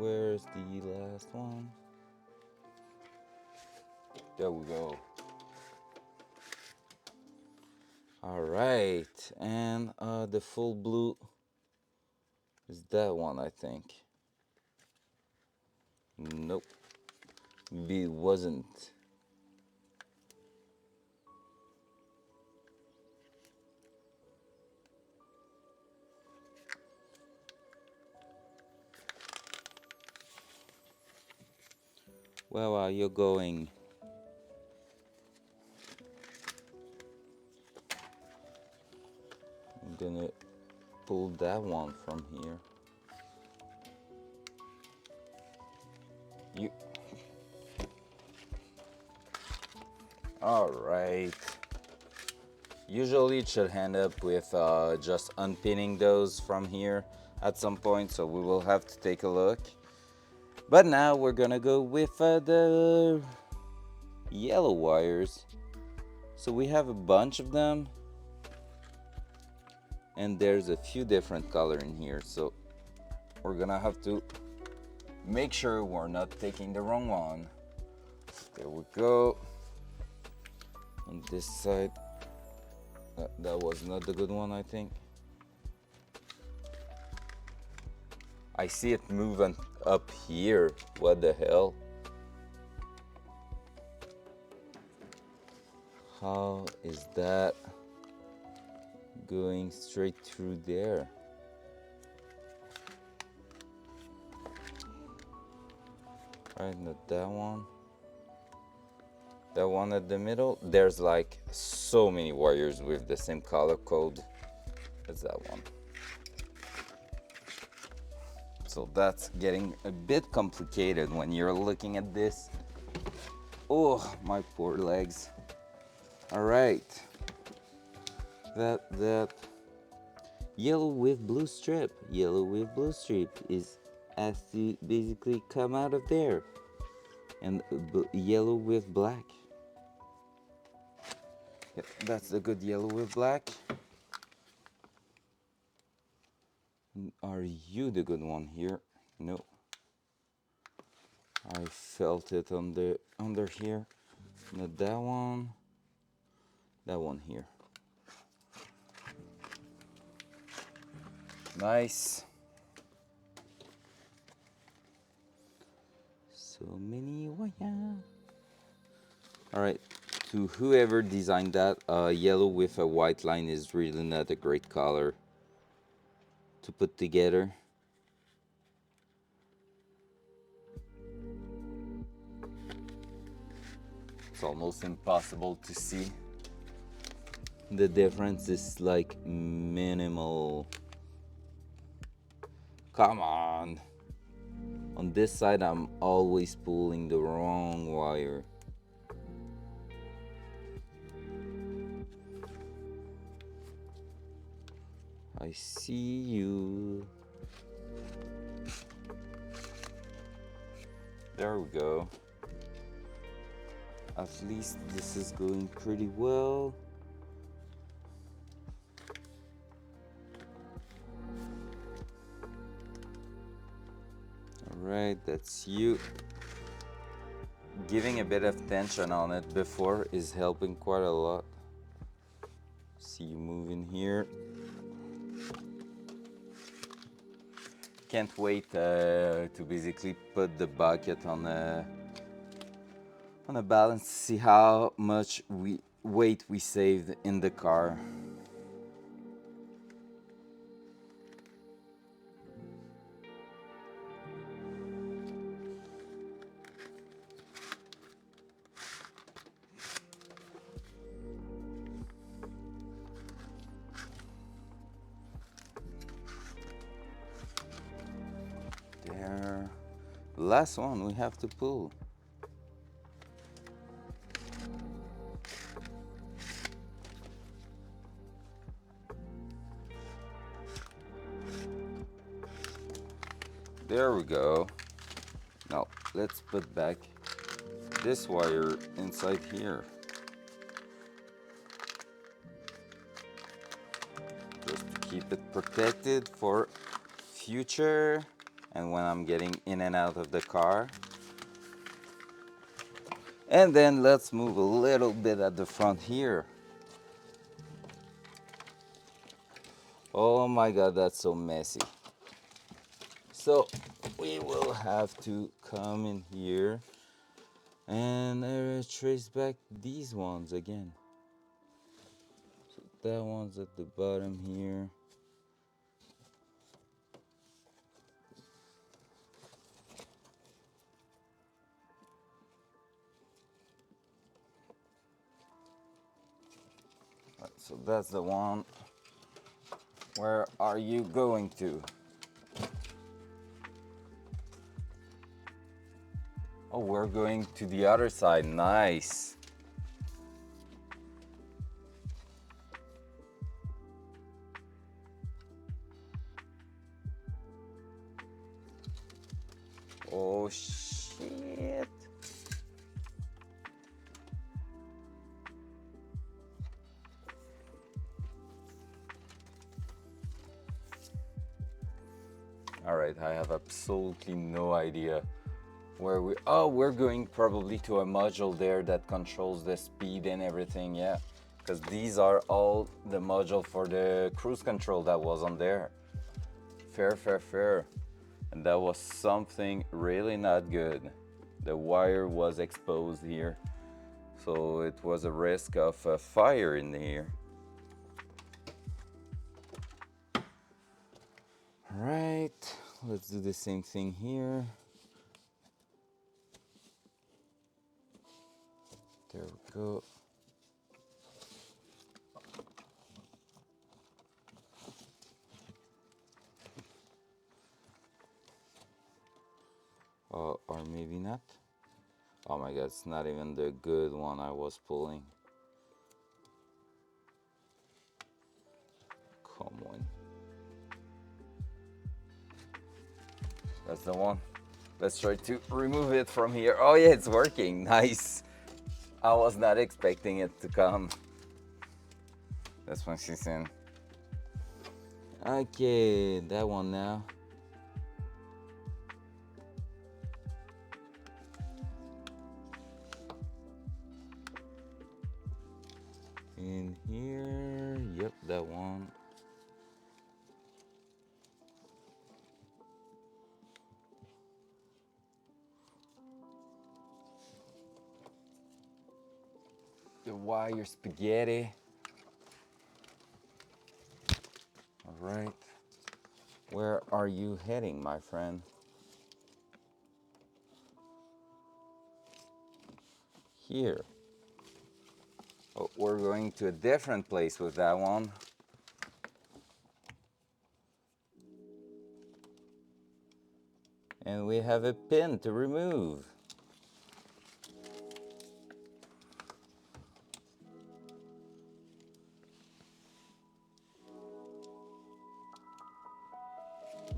where's the last one? There we go. All right, and the full blue is that one, I think. Nope, it wasn't. Where are you going? I'm gonna pull that one from here. You. All right. Usually it should end up with just unpinning those from here at some point, so we will have to take a look. But now we're gonna go with the yellow wires. So we have a bunch of them, and there's a few different color in here, so we're gonna have to make sure we're not taking the wrong one. There we go. On this side, that was not the good one, I think. I see it moving up here. What the hell? How is that going straight through there? Right, not that one. That one at the middle. There's like so many wires with the same color code as that one. So that's getting a bit complicated when you're looking at this. Oh, my poor legs. All right. That yellow with blue strip. Yellow with blue strip has to basically come out of there. And yellow with black. Yep, that's the good yellow with black. Are you the good one here? No. I felt it under here. Not that one. That one here. Nice. So many wires. All right. To whoever designed that, yellow with a white line is really not a great color to put together. It's almost impossible to see. The difference is like minimal. Come on. On this side, I'm always pulling the wrong wire. I see you. There we go. At least this is going pretty well. Alright, that's you. Giving a bit of tension on it before is helping quite a lot. See you moving here. Can't wait to basically put the bucket on a balance to see how much weight we saved in the car. There. Last one we have to pull. There we go. Now let's put back this wire inside here. Just to keep it protected for future and when I'm getting in and out of the car. And then let's move a little bit at the front here. Oh my God, that's so messy. So we will have to come in here and trace back these ones again. So that one's at the bottom here. Right, so that's the one. Where are you going to? Oh, we're going to the other side. Nice. Oh, shit. All right, I have absolutely no idea where we're going probably to a module there that controls the speed and everything, yeah. Because these are all the module for the cruise control that was on there. Fair. And that was something really not good. The wire was exposed here, so it was a risk of a fire in here. Right, let's do the same thing here. There we go. Or maybe not. Oh my God, it's not even the good one I was pulling. Come on. That's the one. Let's try to remove it from here. Oh yeah, it's working. Nice. I was not expecting it to come. That's when she's in. Okay, that one now. In here, yep, that one. The wire spaghetti. All right. Where are you heading, my friend? Here. Oh, we're going to a different place with that one. And we have a pin to remove.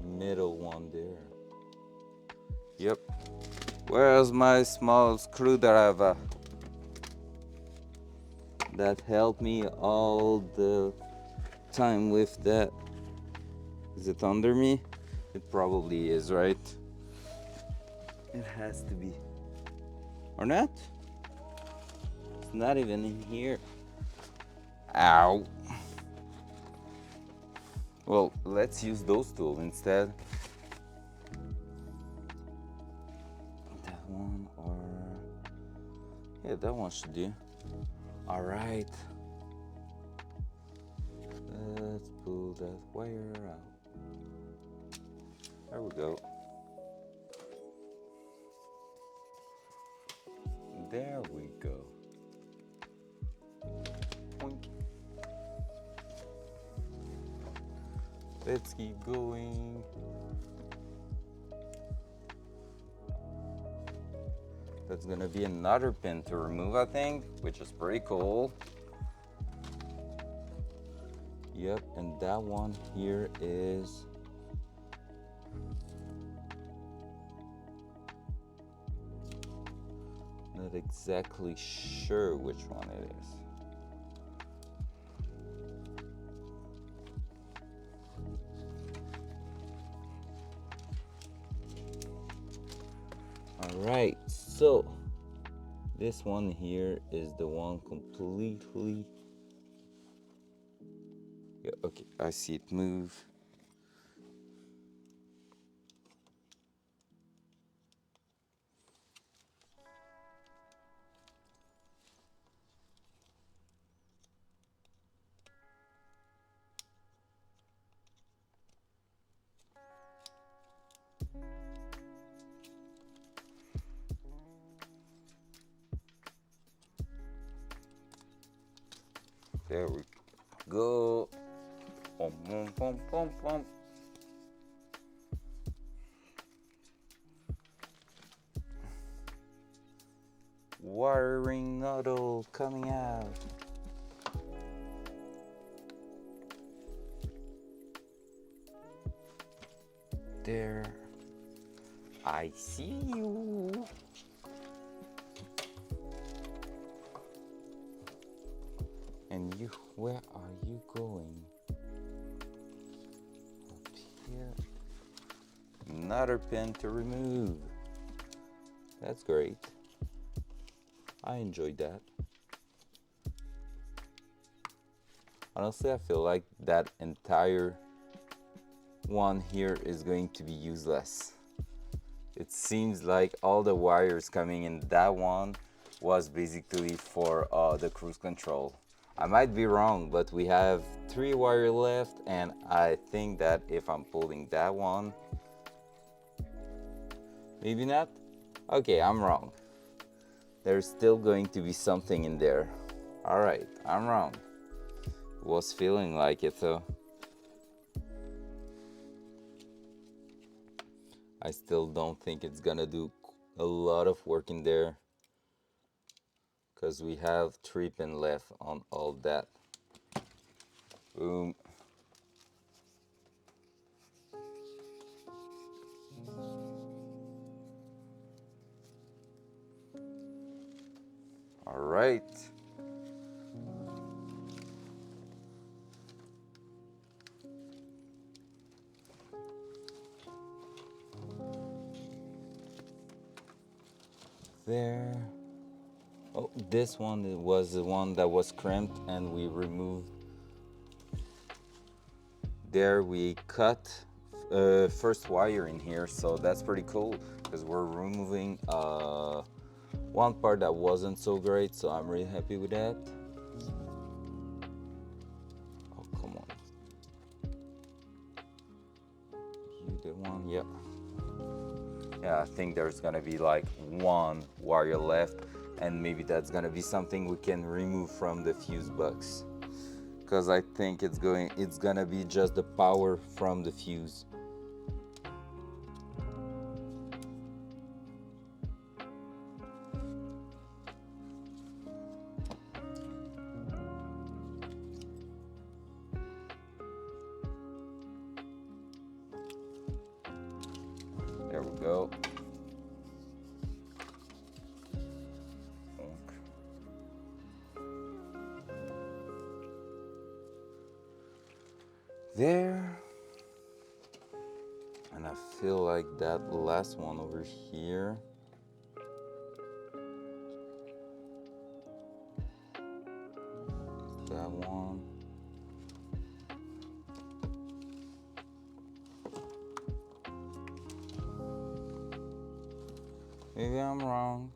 Middle one there. Yep. Where's my small screwdriver? That helped me all the time with that. Is it under me? It probably is, right? It has to be. Or not? It's not even in here. Ow. Well, let's use those tools instead. That one or... yeah, that one should do. All right. Let's pull that wire out. There we go. There we go. Boink. Let's keep going. That's gonna be another pin to remove, I think, which is pretty cool. Yep, and that one here is... not exactly sure which one it is. Right, so this one here is the one completely. Yeah, okay, I see it move. There we go. Pom, pom, pom, pom, pom. Wiring noddle coming out. There. I see you. And you, where are you going? Up here. Another pin to remove. That's great. I enjoyed that. Honestly, I feel like that entire one here is going to be useless. It seems like all the wires coming in that one was basically for the cruise control. I might be wrong, but we have 3 wires left, and I think that if I'm pulling that one, maybe not. Okay, I'm wrong. There's still going to be something in there. All right, I'm wrong. Was feeling like it though. I still don't think it's gonna do a lot of work in there, because we have 3 pin left on all that. Boom. All right. There. Oh, this one was the one that was crimped, and we removed. There we cut first wire in here, so that's pretty cool because we're removing one part that wasn't so great, so I'm really happy with that. Oh, come on. You the one? Yep. Yeah, I think there's gonna be like 1 wire left, and maybe that's gonna be something we can remove from the fuse box, because I think it's gonna be just the power from the fuse. There we go. There. And I feel like that last one over here, that one. Maybe I'm wrong.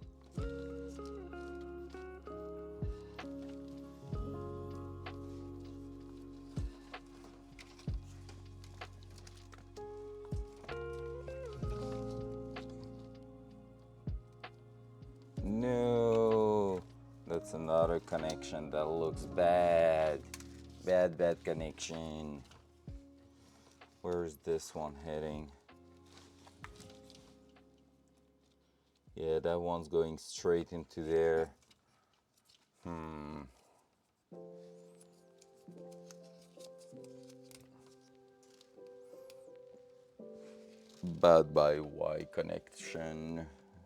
No, that's another connection that looks bad. Bad connection. Where's this one heading? Yeah, that one's going straight into there. Bad by Y connection.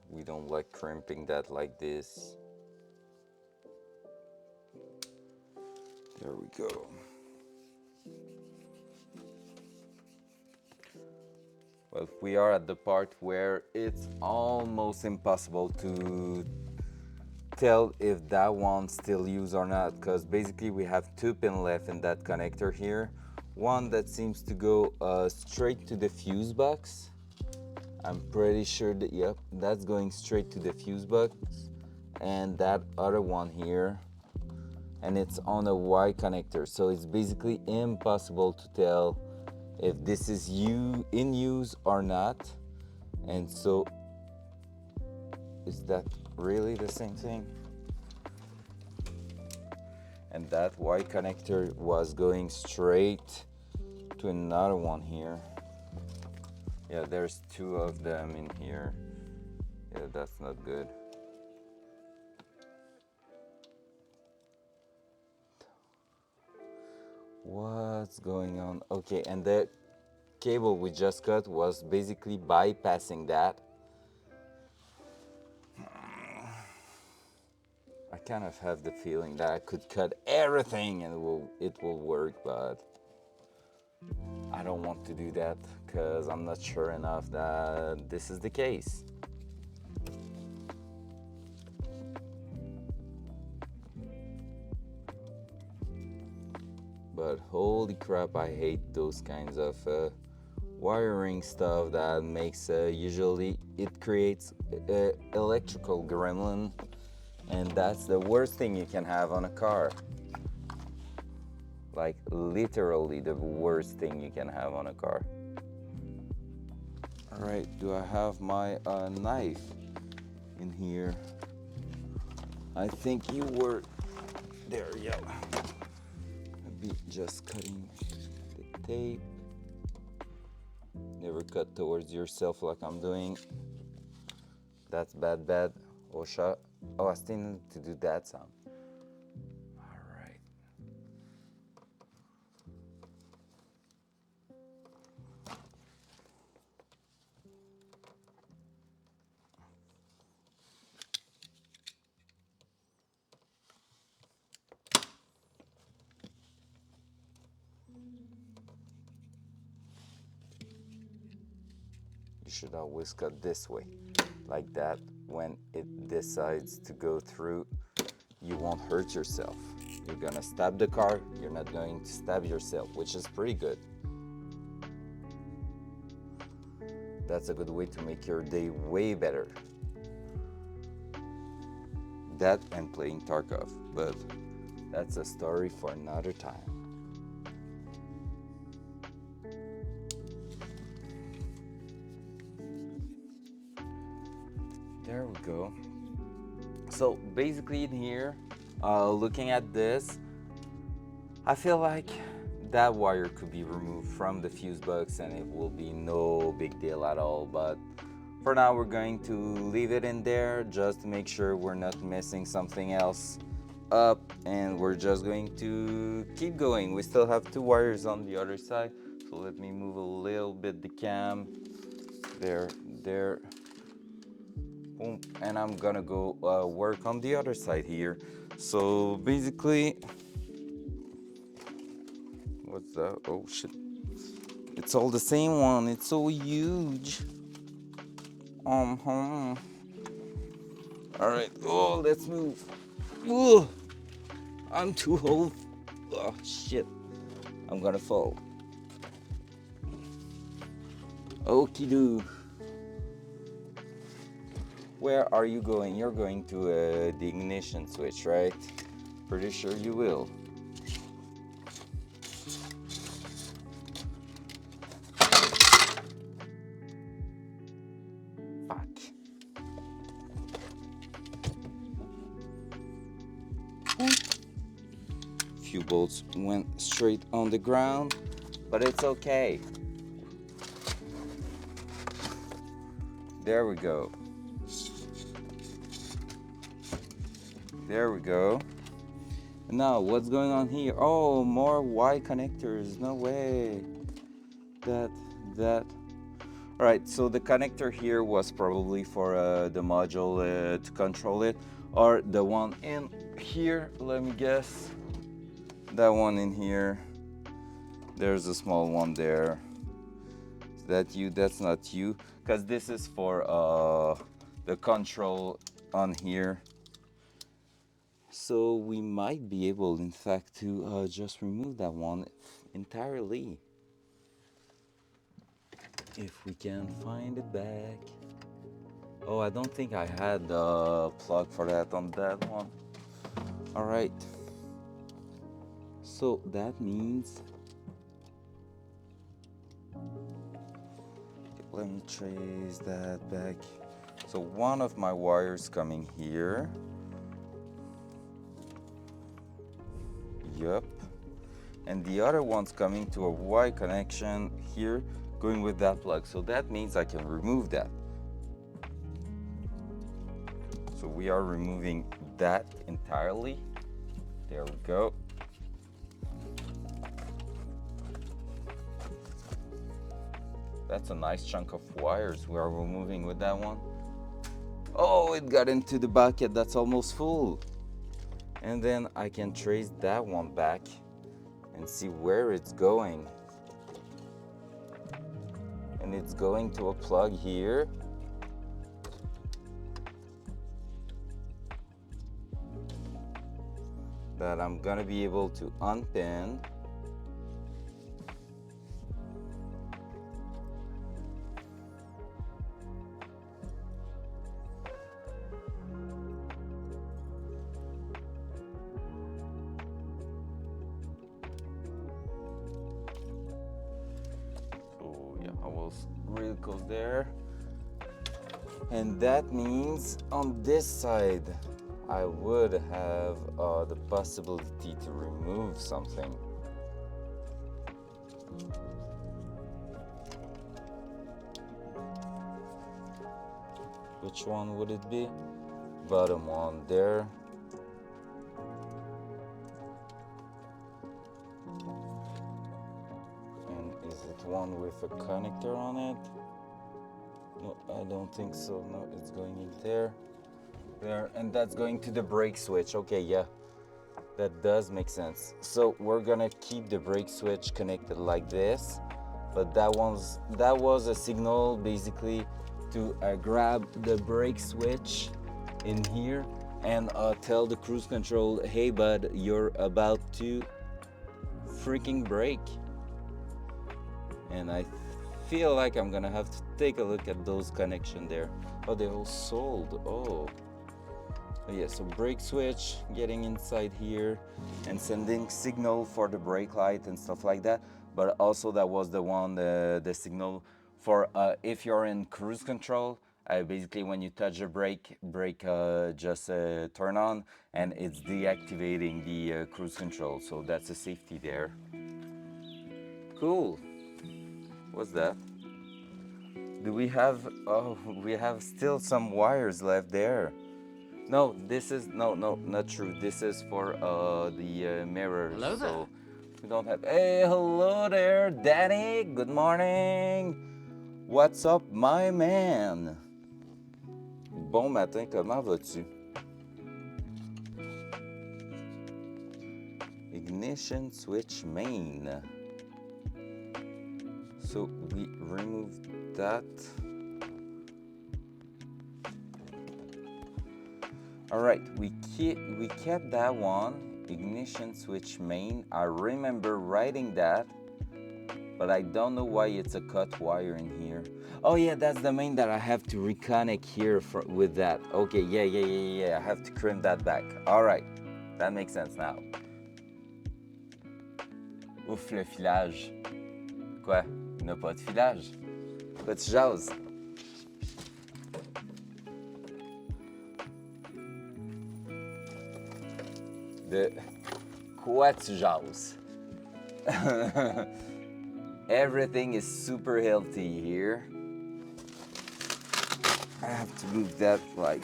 We don't like crimping that like this. There we go. Well, we are at the part where it's almost impossible to tell if that one's still used or not, because basically we have 2 pins left in that connector here. One that seems to go straight to the fuse box. I'm pretty sure that, yep, that's going straight to the fuse box. And that other one here, and it's on a Y connector, so it's basically impossible to tell if this is in use or not. And so, is that really the same thing? And that Y connector was going straight to another one here. Yeah, there's 2 of them in here. Yeah, that's not good. What's going on? Okay, and the cable we just cut was basically bypassing that. I kind of have the feeling that I could cut everything and it will work, but I don't want to do that because I'm not sure enough that this is the case. But holy crap, I hate those kinds of wiring stuff that makes usually it creates electrical gremlin, and that's the worst thing you can have on a car. Like literally the worst thing you can have on a car. All right, do I have my knife in here? I think you were there. Yeah. Just cutting the tape. Never cut towards yourself like I'm doing. That's bad. Osha. Oh, I still need to do that sound. All right. You should always cut this way, like that. When it decides to go through, you won't hurt yourself. You're gonna stab the car, you're not going to stab yourself, which is pretty good. That's a good way to make your day way better. That and playing Tarkov, but that's a story for another time. There we go. So basically in here, looking at this, I feel like that wire could be removed from the fuse box and it will be no big deal at all. But for now, we're going to leave it in there just to make sure we're not messing something else up, and we're just going to keep going. We still have 2 wires on the other side, so let me move a little bit the cam. There. Boom. And I'm gonna go work on the other side here. So basically, what's that? Oh shit, it's all the same one. It's so huge. All right. Oh, let's move. Ooh, I'm too old. Oh shit, I'm gonna fall. Okie doo. Where are you going? You're going to the ignition switch, right? Pretty sure you will. Fuck. Few bolts went straight on the ground, but it's okay. There we go. There we go. Now, what's going on here? Oh, more Y connectors. No way. That. All right, so the connector here was probably for the module to control it, or the one in here. Let me guess. That one in here. There's a small one there. that you? That's not you, because this is for the control on here. So we might be able, in fact, to just remove that one entirely. If we can find it back. Oh, I don't think I had the plug for that on that one. All right. So that means, let me trace that back. So one of my wires coming here. Yup. And the other one's coming to a Y connection here, going with that plug. So that means I can remove that. So we are removing that entirely. There we go. That's a nice chunk of wires we are removing with that one. Oh, it got into the bucket. That's almost full. And then I can trace that one back and see where it's going. And it's going to a plug here. That I'm gonna be able to unpin. So yeah, I was really close there. And that means on this side, I would have the possibility to remove something. Which one would it be? Bottom one there. And is it one with a connector on it? No, I don't think so. No, it's going in there. There, and that's going to the brake switch. Okay, yeah, that does make sense. So we're gonna keep the brake switch connected like this, but that was a signal basically to grab the brake switch in here and tell the cruise control, hey bud, you're about to freaking brake. And I feel like I'm gonna have to take a look at those connections there. Oh, they're all sold. Oh yeah, so brake switch getting inside here and sending signal for the brake light and stuff like that. But also that was the one, the signal for if you're in cruise control, basically when you touch the brake just turn on and it's deactivating the cruise control. So that's a safety there. Cool. What's that? Do we have, oh, we have still some wires left there. No, this is, no, not true. This is for the mirrors. Hello there. So we don't have, hey, hello there, Danny. Good morning. What's up, my man? Bon matin, comment vas-tu? Ignition switch main. So we removed that. All right, we kept that one, ignition switch main. I remember writing that, but I don't know why it's a cut wire in here. Oh yeah, that's the main that I have to reconnect here with that. Okay, yeah, I have to crimp that back. All right, that makes sense now. Ouf, le filage. Quoi? Il n'a pas de filage? Quoi tu jases? De quoi tu jases? Everything is super healthy here. I have to move that like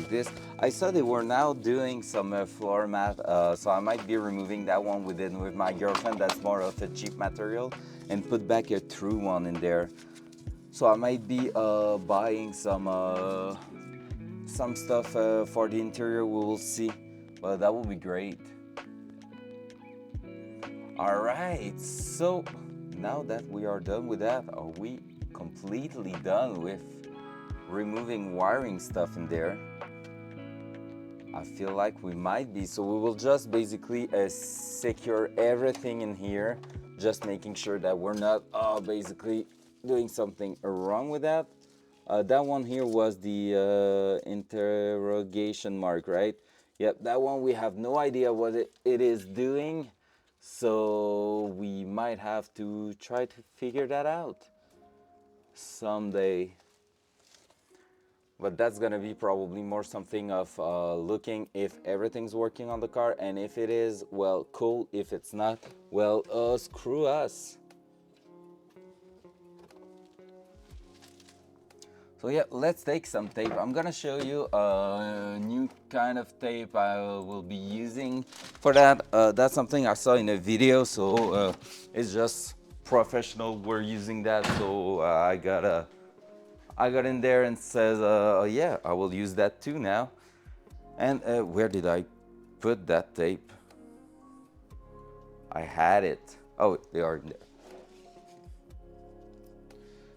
this. I saw they were now doing some floor mat, so I might be removing that one with my girlfriend. That's more of a cheap material, and put back a true one in there. So I might be buying some stuff for the interior. We will see, but that will be great. All right, so now that we are done with that, are we completely done with removing wiring stuff in there? I feel like we might be, so we will just basically secure everything in here, just making sure that we're not basically doing something wrong with that. That one here was the interrogation mark, right? Yep, that one we have no idea what it is doing, so we might have to try to figure that out someday. But that's gonna be probably more something of looking if everything's working on the car, and if it is, well, cool. If it's not, well, screw us. So yeah, let's take some tape. I'm gonna show you a new kind of tape I will be using for that. That's something I saw in a video, so it's just professional. We're using that, so I got in there and says, yeah, I will use that too now. And where did I put that tape? I had it. Oh, they are in there.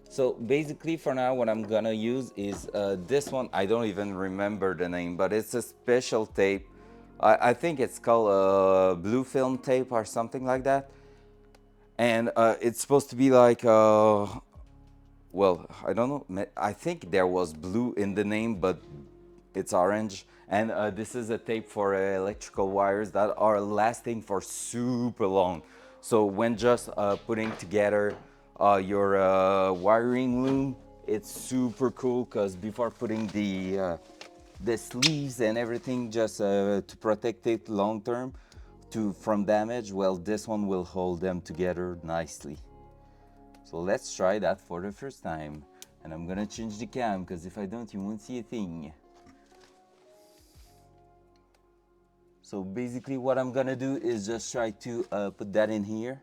So basically for now, what I'm gonna use is this one. I don't even remember the name, but it's a special tape. I think it's called blue film tape or something like that. And it's supposed to be like well, I don't know. I think there was blue in the name, but it's orange. And this is a tape for electrical wires that are lasting for super long. So when just putting together your wiring loom, it's super cool, because before putting the sleeves and everything, just to protect it long term from damage, well, this one will hold them together nicely. So let's try that for the first time. And I'm gonna change the cam, because if I don't, you won't see a thing. So basically what I'm gonna do is just try to put that in here.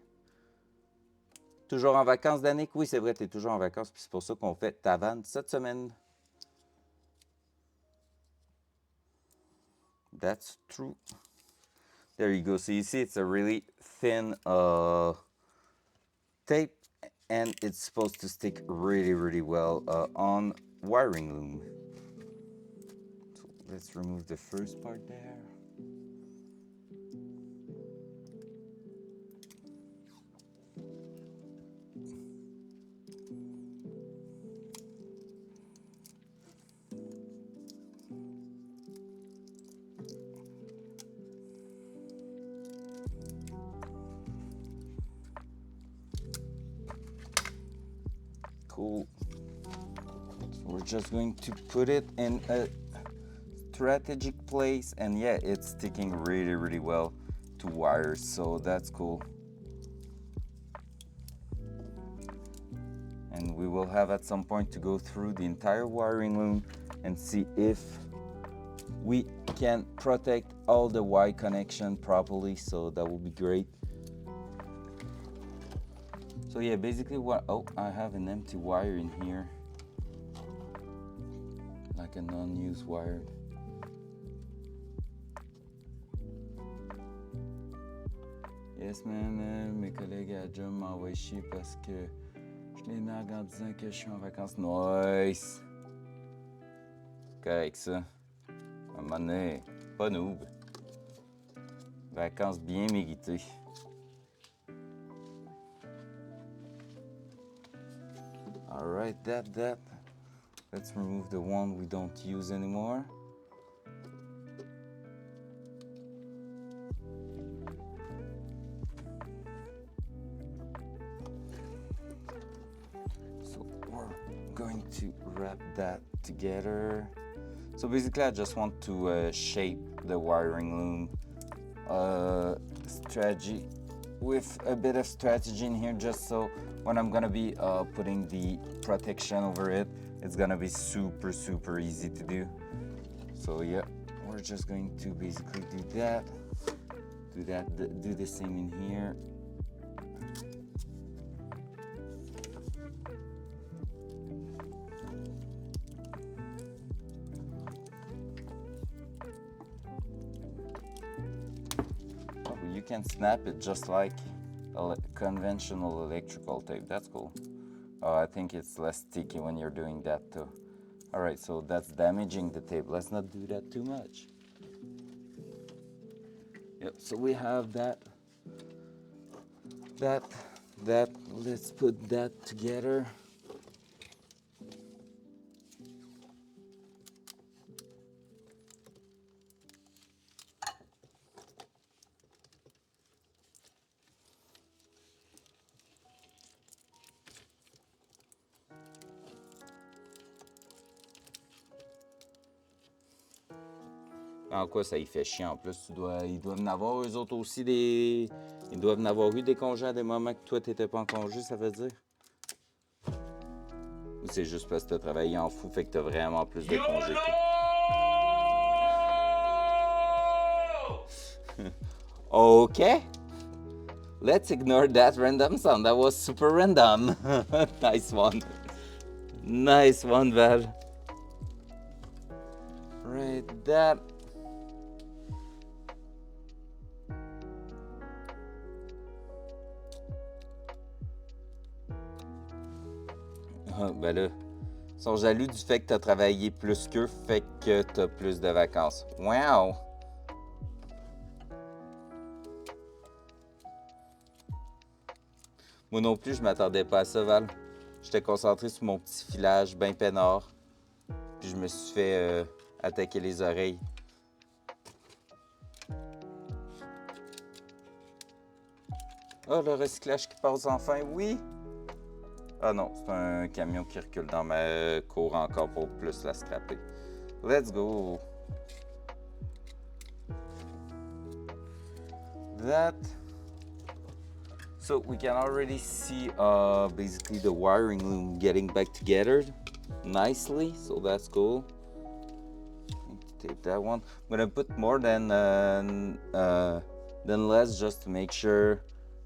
Toujours en vacances, Danick? Oui, c'est vrai, t'es toujours en vacances, puis c'est pour ça qu'on fait ta vanne cette semaine. That's true. There you go. So you see it's a really thin tape, and it's supposed to stick really, really well on wiring loom. So let's remove the first part there. Cool. So we're just going to put it in a strategic place, and yeah, it's sticking really, really well to wires, so that's cool. And we will have at some point to go through the entire wiring loom and see if we can protect all the Y connection properly, so that will be great. So yeah, basically I have an empty wire in here, like a non-used wire. Yes man, mes collègues à job m'envoient chier parce que je les nargue en disant que je suis en vacances. Nice! Correct ça. À un moment donné, pas noob. Vacances bien méritées. Alright, that. Let's remove the one we don't use anymore. So we're going to wrap that together. So basically I just want to shape the wiring loom strategy with a bit of strategy in here, just so when I'm gonna be putting the protection over it, it's gonna be super, super easy to do. So yeah, we're just going to basically do the same in here. Oh, you can snap it just like conventional electrical tape. That's cool. Oh, I think it's less sticky when you're doing that too. All right, so that's damaging the tape. Let's not do that too much. Yep, so we have that. Let's put that together. En quoi ça y fait chiant? En plus, ils doivent en avoir eux autres aussi des. Ils doivent en avoir eu des congés à des moments que toi t'étais pas en congé, ça veut dire? Ou c'est juste parce que t'as travaillé en fou, fait que t'as vraiment plus de congés que... Okay. Let's ignore that random sound. That was super random. Nice one. Nice one, Val. Right, that. Ah, ben là, ils sont jaloux du fait que tu as travaillé plus qu'eux, fait que tu as plus de vacances. Wow! Moi non plus, je m'attendais pas à ça, Val. J'étais concentré sur mon petit filage bien peinard. Puis je me suis fait attaquer les oreilles. Oh, le recyclage qui passe enfin, oui! Ah non, c'est un camion qui recule dans ma cour encore pour plus la scraper. Let's go! That. So we can already see basically the wiring loom getting back together nicely, so that's cool. Tape that one. I'm gonna put more than less just to make sure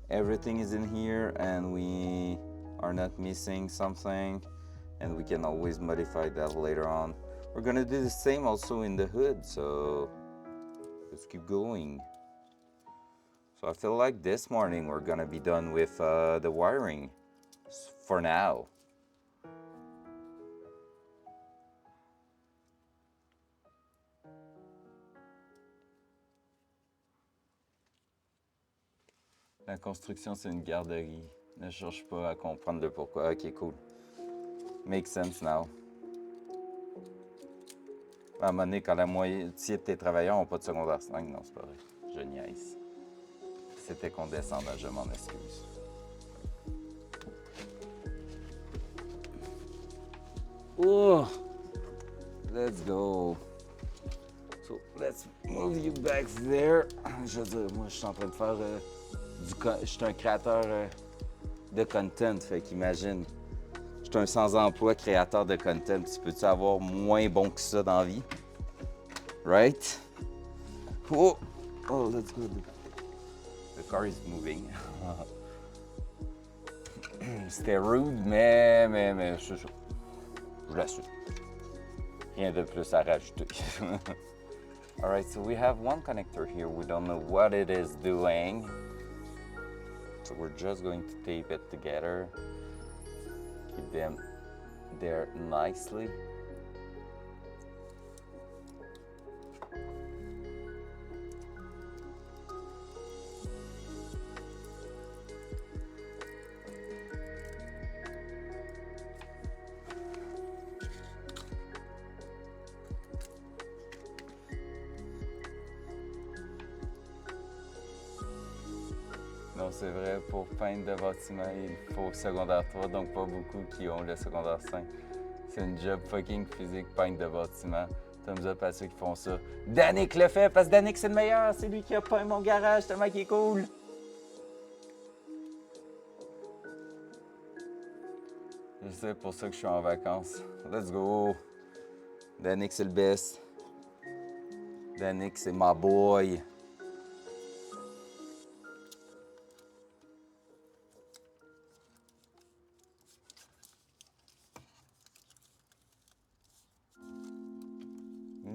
everything is in here and we are not missing something, and we can always modify that later on. We're gonna do the same also in the hood, so let's keep going. So I feel like this morning we're gonna be done with the wiring for now. La construction, c'est une garderie. Ne cherche pas à comprendre le pourquoi. Ok, cool. Makes sense now. À un moment donné, quand la moitié de tes travailleurs n'ont pas de secondaire 5, non, c'est pas vrai. Je niaise. C'était condescendant, je m'en excuse. Oh! Let's go. So, let's move you back there. Je veux dire, moi, je suis en train de faire je suis un créateur de content, fait qu'imagine, je suis un sans-emploi créateur de content. Tu peux-tu avoir moins bon que ça dans la vie? Right? Oh, oh, let's go. The car is moving. C'était rude, mais je l'assume. Rien de plus à rajouter. All right, so we have one connector here. We don't know what it is doing. So we're just going to tape it together. Keep them there nicely. Non, c'est vrai, pour peindre de bâtiment, il faut secondaire 3, donc pas beaucoup qui ont le secondaire 5. C'est une job fucking physique, peindre de bâtiment. Thumbs up à ceux qui font ça. Danick le fait, parce que Danick, c'est le meilleur. C'est lui qui a peint mon garage, tellement qu'il est cool. C'est pour ça que je suis en vacances. Let's go. Danick, c'est le best. Danick, c'est my boy.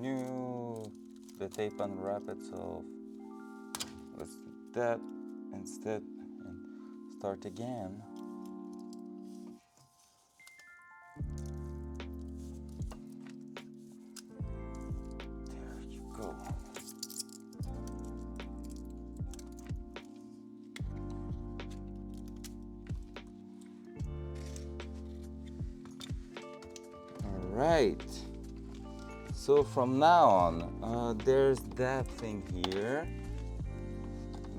No, the tape unwrap itself. Let's do that instead. And start again. There you go. All right. So from now on, there's that thing here.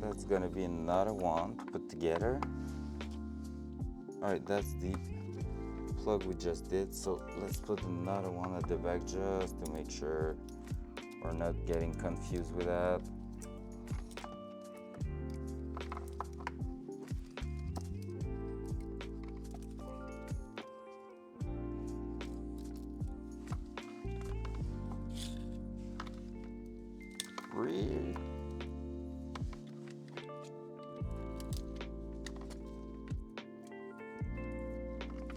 That's gonna be another one to put together. All right, that's the plug we just did. So let's put another one at the back just to make sure we're not getting confused with that. Weird.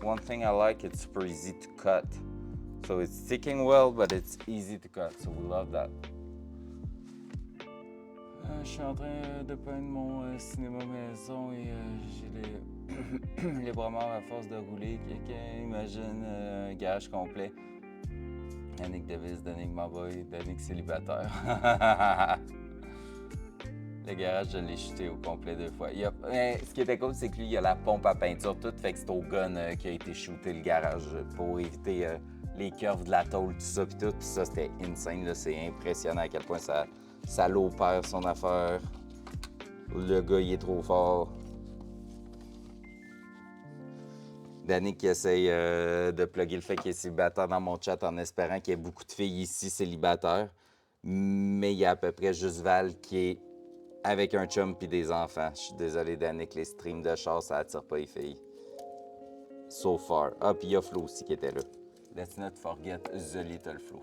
One thing I like, it's super easy to cut. So it's sticking well, but it's easy to cut, so we love that. Je suis en train de peindre mon cinéma maison et j'ai les bras morts à force de rouler. Quelqu'un imagine un garage complet. Yannick Davis, Danny Maboy, Danny célibataire. Le garage, je l'ai chuté au complet 2 fois. Ce qui était cool, c'est que lui, il a la pompe à peinture toute, fait que c'est au gun qui a été shooté le garage pour éviter les curves de la tôle, tout ça, puis tout. Puis ça, c'était insane, là. C'est impressionnant à quel point ça l'opère son affaire. Le gars, il est trop fort. Danny qui essaye de plugger le fait qu'il est célibataire dans mon chat en espérant qu'il y ait beaucoup de filles ici célibataires. Mais il y a à peu près juste Val qui est avec un chum puis des enfants. Je suis désolé, Danick, les streams de char, ça attire pas les filles. So far. Ah, puis il y a Flo aussi qui était là. Let's not forget the little Flo.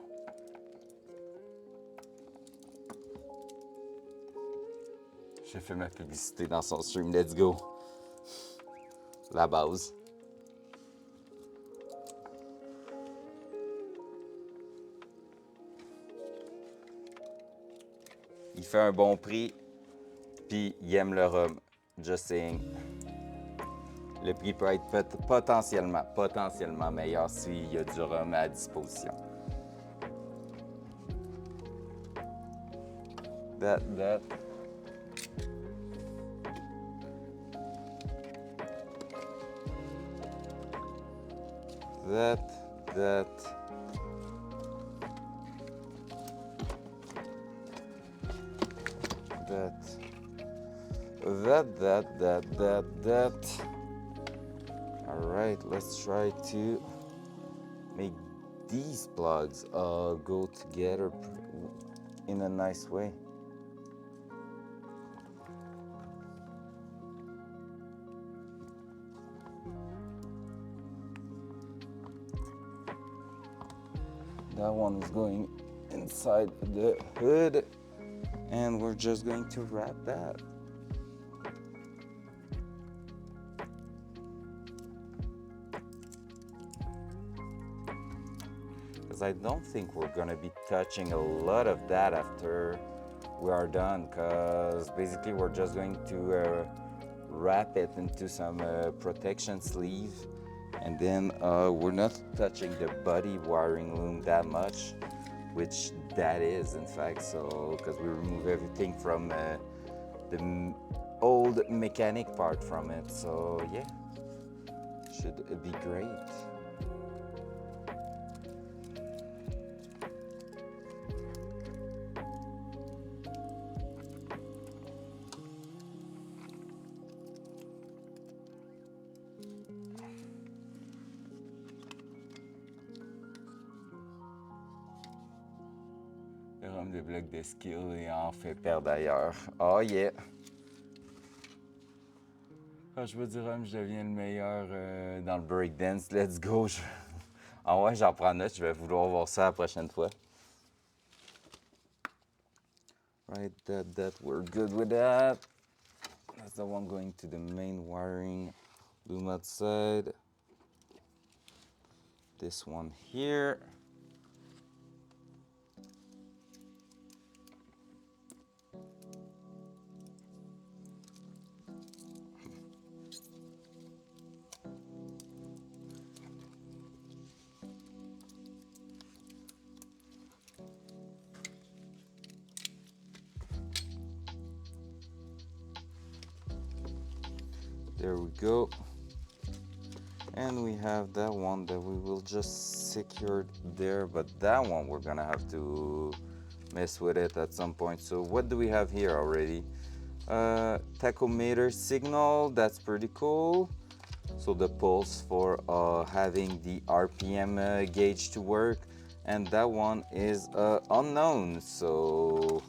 J'ai fait ma publicité dans son stream, let's go. La base. Il fait un bon prix. Puis il aime le rhum. Just saying. Le prix peut être potentiellement meilleur s'il y a du rhum à disposition. That. All right, let's try to make these plugs go together in a nice way. That one is going inside the hood, and we're just going to wrap that. Because I don't think we're gonna be touching a lot of that after we are done, because basically we're just going to wrap it into some protection sleeve, and then we're not touching the body wiring loom that much, which that is in fact, so because we remove everything from the old mechanic part from it, so yeah, should be great. Le rhum de bloc de skill et en fait perdre ailleurs. Oh yeah! Quand je veux du rhum, je deviens le meilleur dans le breakdance. Let's go! Ah ouais, j'en prends note, je vais vouloir voir ça la prochaine fois. Right, that we're good with that. That's the one going to the main wiring loom outside. This one here. There we go. And we have that one that we will just secure there, but that one we're gonna have to mess with it at some point. So what do we have here already? Tachometer signal, that's pretty cool. So the pulse for having the RPM gauge to work, and that one is unknown, so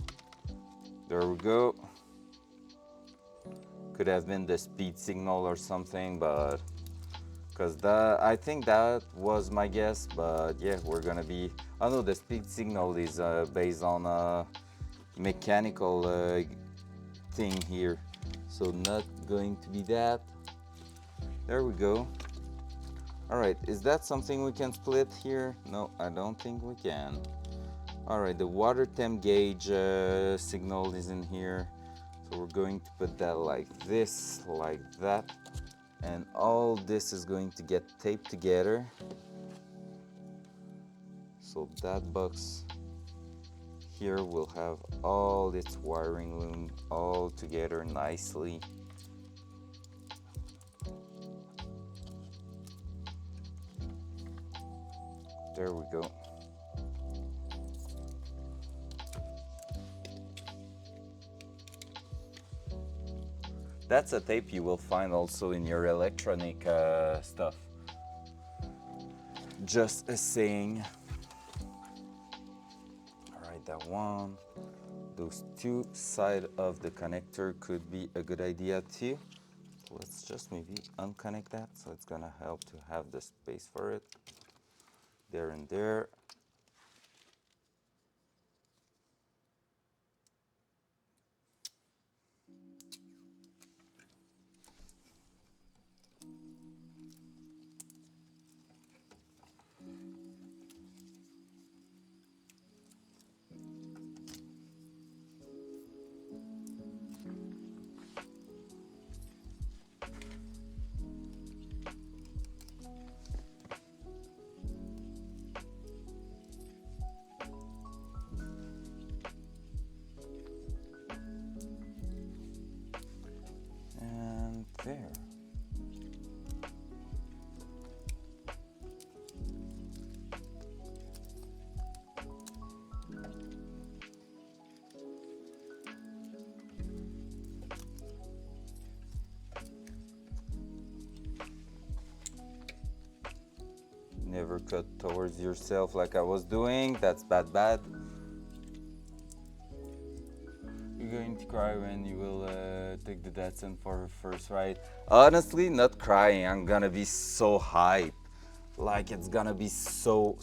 there we go. Could have been the speed signal or something, but because I think that was my guess, but yeah, we're gonna be, I know the speed signal is based on a mechanical thing here, so not going to be that. There we go. All right, is that something we can split here? No, I don't think we can. All right, the water temp gauge signal is in here, so we're going to put that like this, like that, and all this is going to get taped together. So that box here will have all its wiring loom all together nicely. There we go. That's a tape you will find also in your electronic stuff. Just a saying. All right, that one. Those two sides of the connector could be a good idea too. Let's just maybe unconnect that, so it's gonna help to have the space for it. There and there. And there. Never cut towards yourself like I was doing. That's bad. You're going to cry when you will take the Datsun for her first ride. Honestly, not crying. I'm gonna be so hyped. Like it's gonna be so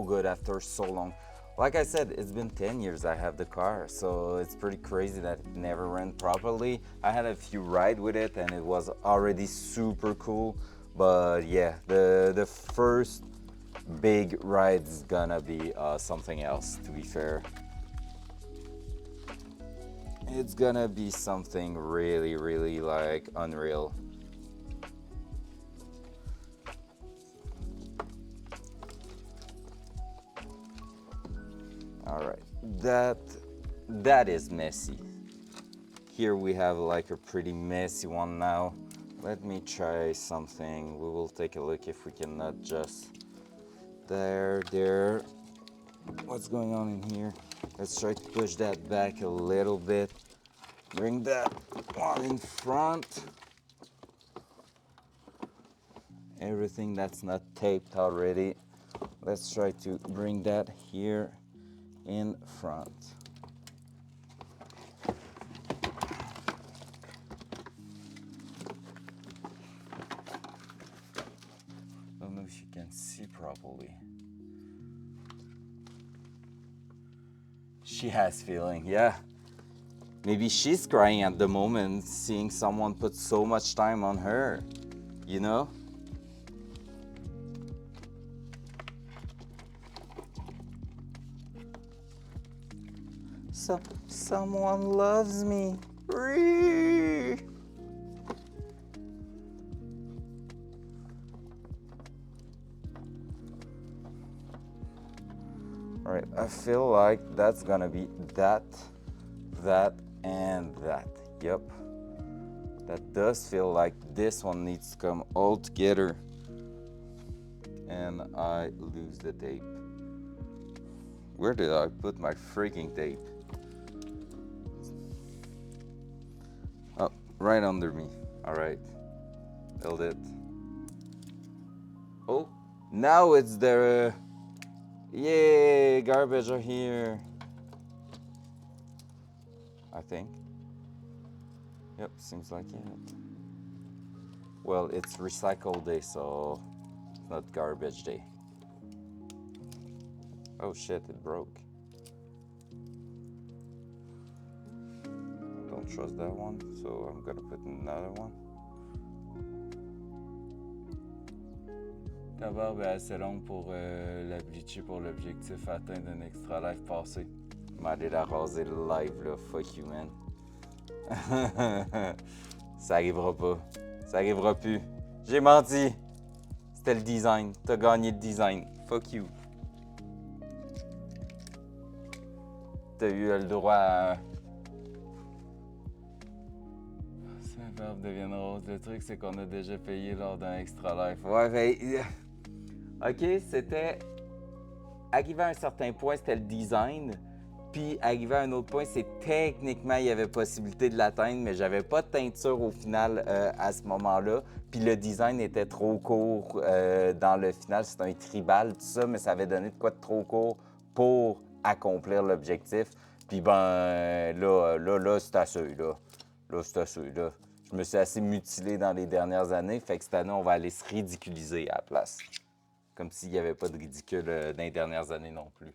good after so long. Like I said, it's been 10 years I have the car, so it's pretty crazy that it never ran properly. I had a few rides with it and it was already super cool. But yeah, the first big ride is gonna be something else, to be fair. It's gonna be something really like unreal. All right, that is messy. Here we have like a pretty messy one now. Let me try something. We will take a look if we can adjust. There. What's going on in here? Let's try to push that back a little bit. Bring that one in front. Everything that's not taped already. Let's try to bring that here in front. Don't know if you can see properly. She has feeling, yeah. Maybe she's crying at the moment, seeing someone put so much time on her, you know? So, someone loves me. Ree! All right, I feel like that's gonna be that, and that. Yep. That does feel like this one needs to come all together. And I lose the tape. Where did I put my freaking tape? Oh, right under me. All right, held it. Oh, now it's there. Yay, garbage are here. I think. Yep, seems like it. Well, it's recycle day, so it's not garbage day. Oh shit, it broke. I don't trust that one, so I'm gonna put another one. Ta barbe est assez longue pour la bleacher pour l'objectif atteint d'un extra life passé. Je vais aller la raser live là, fuck you man. Ça arrivera pas. Ça arrivera plus. J'ai menti. C'était le design. T'as gagné le design. Fuck you. T'as eu le droit à... Si un verbe devient rose, le truc c'est qu'on a déjà payé lors d'un extra life. Ouais, ben... OK, c'était... Arrivé à un certain point, c'était le design. Puis arrivé à un autre point, c'est techniquement, il y avait possibilité de l'atteindre, mais j'avais pas de teinture au final à ce moment-là. Puis le design était trop court dans le final. C'était un tribal, tout ça, mais ça avait donné de quoi de trop court pour accomplir l'objectif. Puis ben là, c'est assez, là. Là, c'est assez, là. Je me suis assez mutilé dans les dernières années, fait que cette année, on va aller se ridiculiser à la place. Comme s'il n'y avait pas de ridicule dans les dernières années non plus.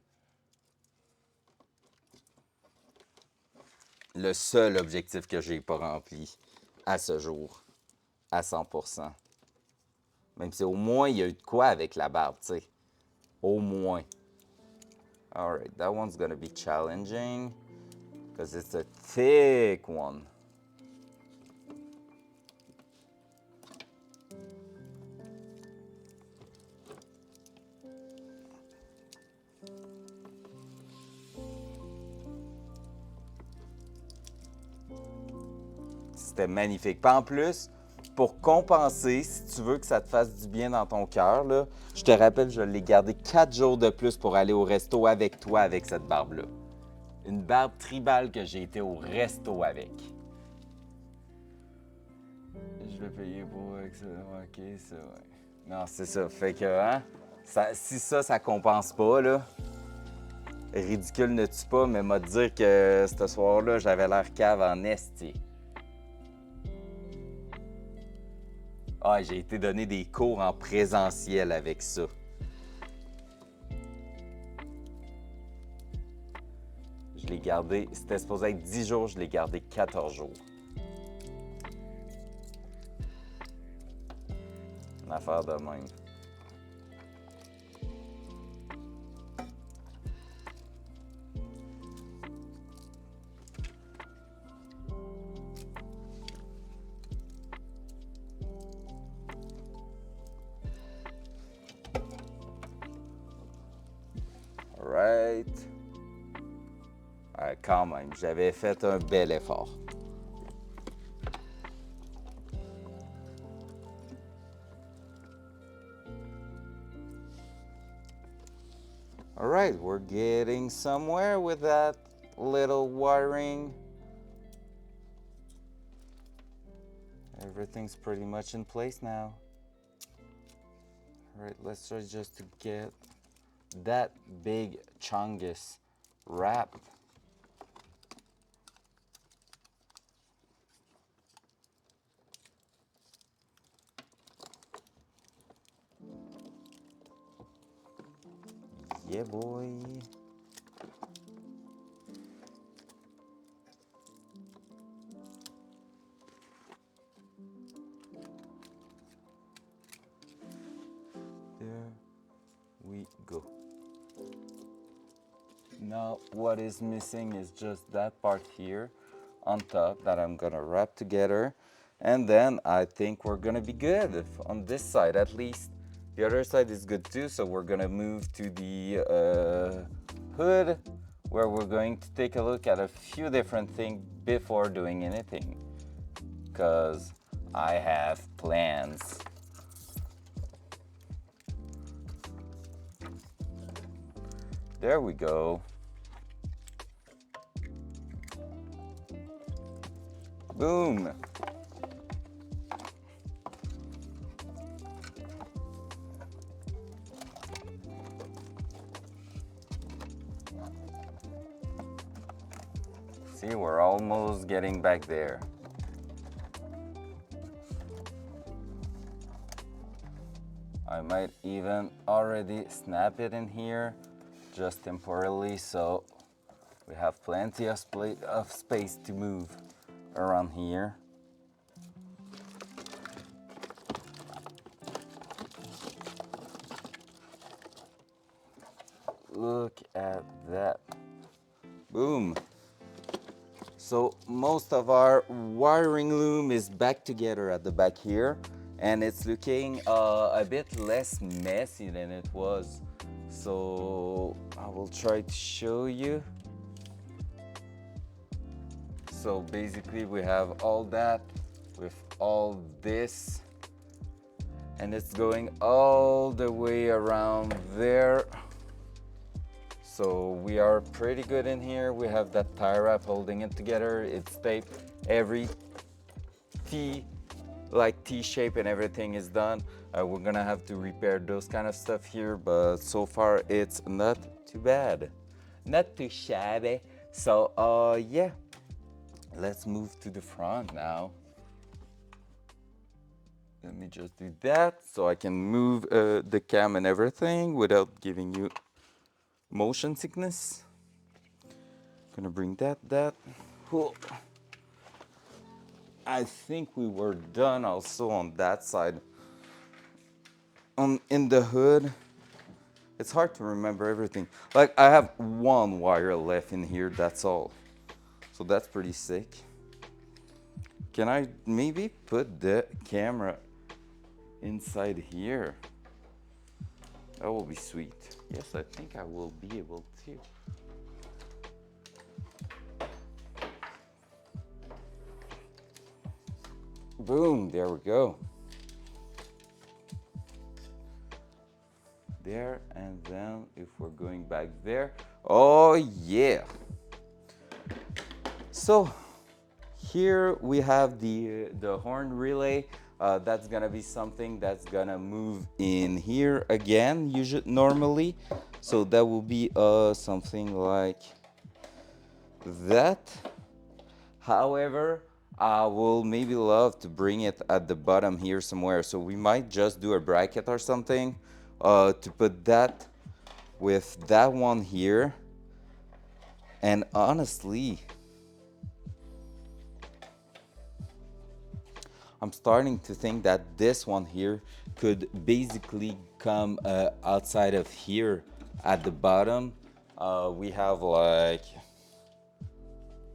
Le seul objectif que j'ai pas rempli à ce jour, à 100%. Même si au moins il y a eu de quoi avec la barbe, tu sais. Au moins. Alright, that one's gonna be challenging. Because it's a thick one. C'était magnifique. Puis en plus, pour compenser, si tu veux que ça te fasse du bien dans ton cœur, là, je te rappelle, je l'ai gardé 4 jours de plus pour aller au resto avec toi avec cette barbe-là. Une barbe tribale que j'ai été au resto avec. Je l'ai payé pour ça. OK, ça, ouais. Non, c'est ça. Fait que, hein, si ça compense pas, là, ridicule ne tue pas, mais m'a dire que ce soir-là, j'avais l'air cave en esti. Ah, j'ai été donner des cours en présentiel avec ça. Je l'ai gardé, c'était supposé être 10 jours, je l'ai gardé 14 jours. Une affaire de même. Right. Ouais, quand même, j'avais fait un bel effort. All right, we're getting somewhere with that little wiring. Everything's pretty much in place now. All right, let's try just to get that big chungus wrapped. Yeah, boy. There we go. Now, what is missing is just that part here on top that I'm gonna wrap together. And then I think we're gonna be good on this side at least. The other side is good too, so we're gonna move to the hood where we're going to take a look at a few different things before doing anything. because I have plans. There we go. Boom. See, we're almost getting back there. I might even already snap it in here, just temporarily, so we have plenty of space to move around here. Look at that. Boom. So most of our wiring loom is back together at the back here, and it's looking a bit less messy than it was. So I will try to show you. So basically we have all that with all this, and it's going all the way around there. So we are pretty good in here. We have that tie wrap holding it together. It's taped. Every T shape and everything is done. We're gonna have to repair those kind of stuff here, but so far it's not too bad. Not too shabby. So yeah, let's move to the front now. Let me just do that so I can move the cam and everything without giving you motion sickness. Gonna bring that. Cool. I think we were done also on that side. In the hood, it's hard to remember everything. Like, I have one wire left in here, that's all. So that's pretty sick. Can I maybe put the camera inside here? That will be sweet. Yes, I think I will be able to. Boom, there we go. There, and then if we're going back there, oh yeah. So here we have the horn relay. That's gonna be something that's gonna move in here again, normally. So that will be something like that. However, I will maybe love to bring it at the bottom here somewhere. So we might just do a bracket or something to put that with that one here. And honestly, I'm starting to think that this one here could basically come outside of here at the bottom. We have like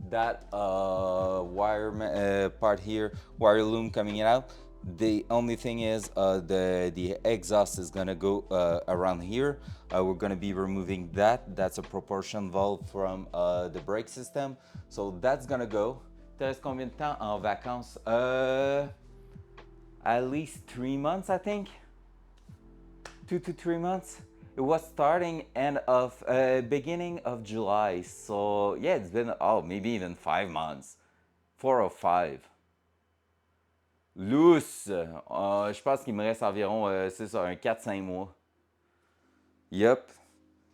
that wire part here, wire loom coming out. The only thing is the exhaust is gonna go around here. We're gonna be removing that. That's a proportion valve from the brake system. So that's gonna go. Te reste combien de temps en vacances? At least 3 months, I think. 2 to 3 months. It was starting beginning of July. So yeah, it's been maybe even 5 months, 4 or 5. Lousse, je pense qu'il me reste environ, c'est ça, un 4-5 mois. Yup.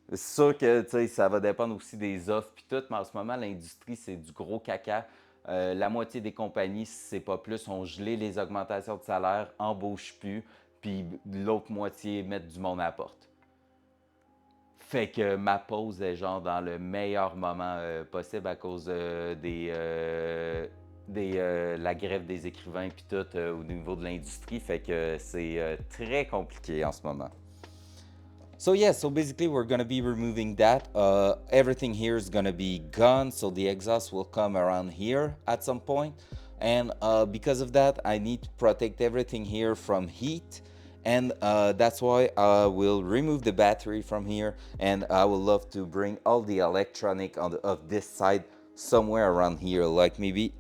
C'est sûr que ça va dépendre aussi des offres puis tout, mais en ce moment, l'industrie, c'est du gros caca. La moitié des compagnies, si c'est pas plus, ont gelé les augmentations de salaire, embauchent plus, puis l'autre moitié mettent du monde à la porte. Fait que ma pause est genre dans le meilleur moment possible à cause la grève des écrivains puis tout au niveau de l'industrie. Fait que c'est très compliqué en ce moment. So yeah, so basically we're gonna be removing that. Everything here is gonna be gone, so the exhaust will come around here at some point. And because of that, I need to protect everything here from heat. And that's why I will remove the battery from here, and I would love to bring all the electronic of this side somewhere around here, like maybe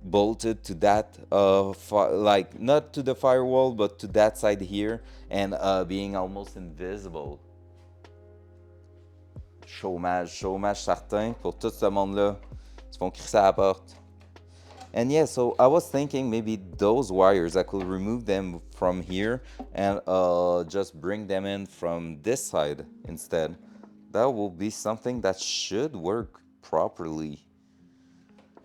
bolted to that like not to the firewall but to that side here, and being almost invisible. Chômage certain pour tout ce monde-là. Ils se font crisser à la porte. And yeah, so I was thinking maybe those wires, I could remove them from here and just bring them in from this side instead. That will be something that should work properly.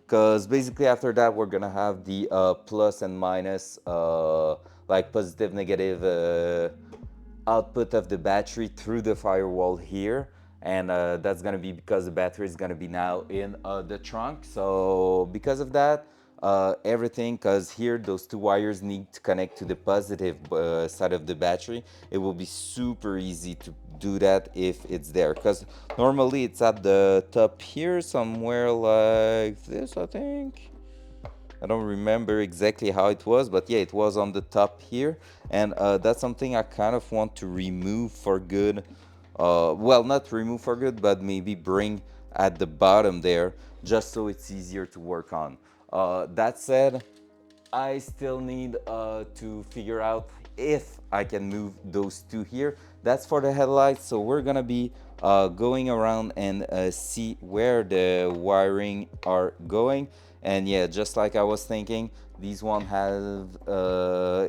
Because basically after that we're gonna have the plus and minus, like positive, negative output of the battery through the firewall here, and that's gonna be because the battery is gonna be now in the trunk. So because of that, everything, because here those two wires need to connect to the positive side of the battery, it will be super easy to do that if it's there, because normally it's at the top here somewhere like this, I think. I don't remember exactly how it was, but yeah, it was on the top here, and that's something I kind of want to remove for good. Well, not remove for good, but maybe bring at the bottom there, just so it's easier to work on. That said, I still need to figure out if I can move those two here. That's for the headlights, so we're gonna be going around and see where the wiring are going. And yeah, just like I was thinking, these one have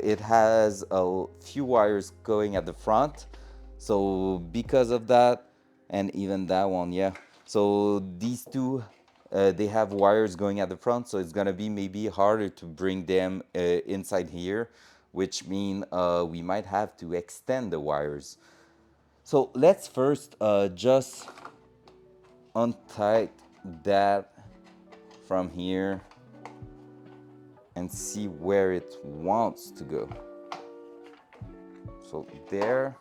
it has a few wires going at the front, so because of that, and even that one, yeah, so these two they have wires going at the front, so it's gonna be maybe harder to bring them inside here, which mean we might have to extend the wires. So let's first just untie that from here and see where it wants to go. So there.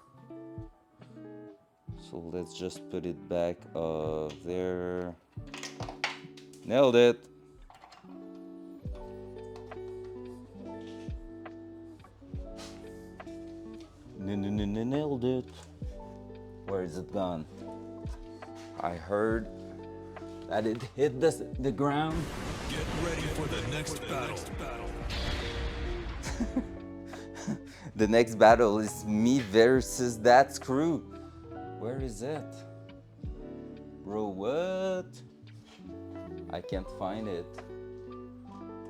So let's just put it back there. Nailed it. Nailed it. Where is it gone? I heard that it hit the ground. Get ready for the next battle. The next battle is me versus that screw. Where is it? Bro, what? I can't find it.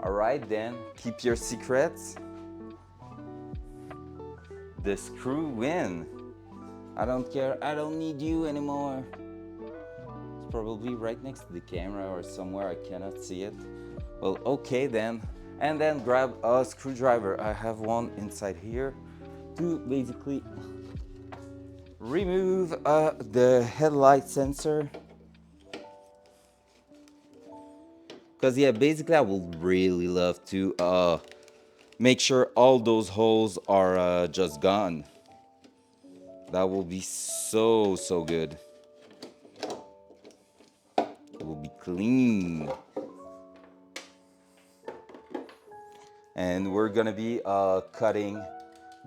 Alright then, keep your secrets. The screw win. I don't care, I don't need you anymore. It's probably right next to the camera or somewhere I cannot see it. Well, okay then. And then grab a screwdriver. I have one inside here to basically remove the headlight sensor. Because yeah, basically I would really love to make sure all those holes are just gone. That will be so good. It will be clean. And we're gonna be cutting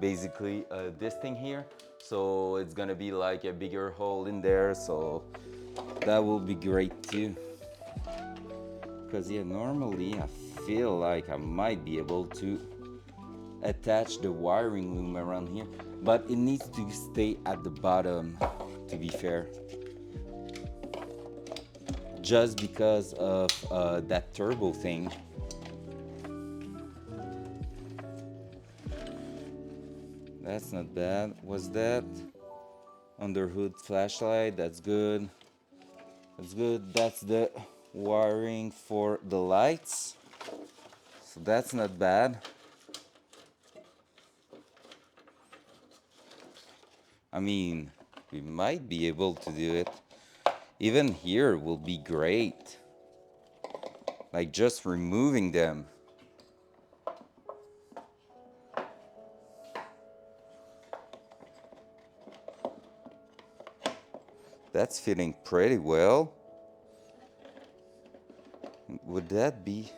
basically this thing here. So it's gonna be like a bigger hole in there. So that will be great too. Because yeah, normally I feel like I might be able to attach the wiring loom around here, but it needs to stay at the bottom, to be fair, just because of that turbo thing. That's not bad. Was that under hood flashlight? That's good. That's good. That's the wiring for the lights, so that's not bad. I mean, we might be able to do it. Even here will be great, like just removing them. That's fitting pretty well. Would that be?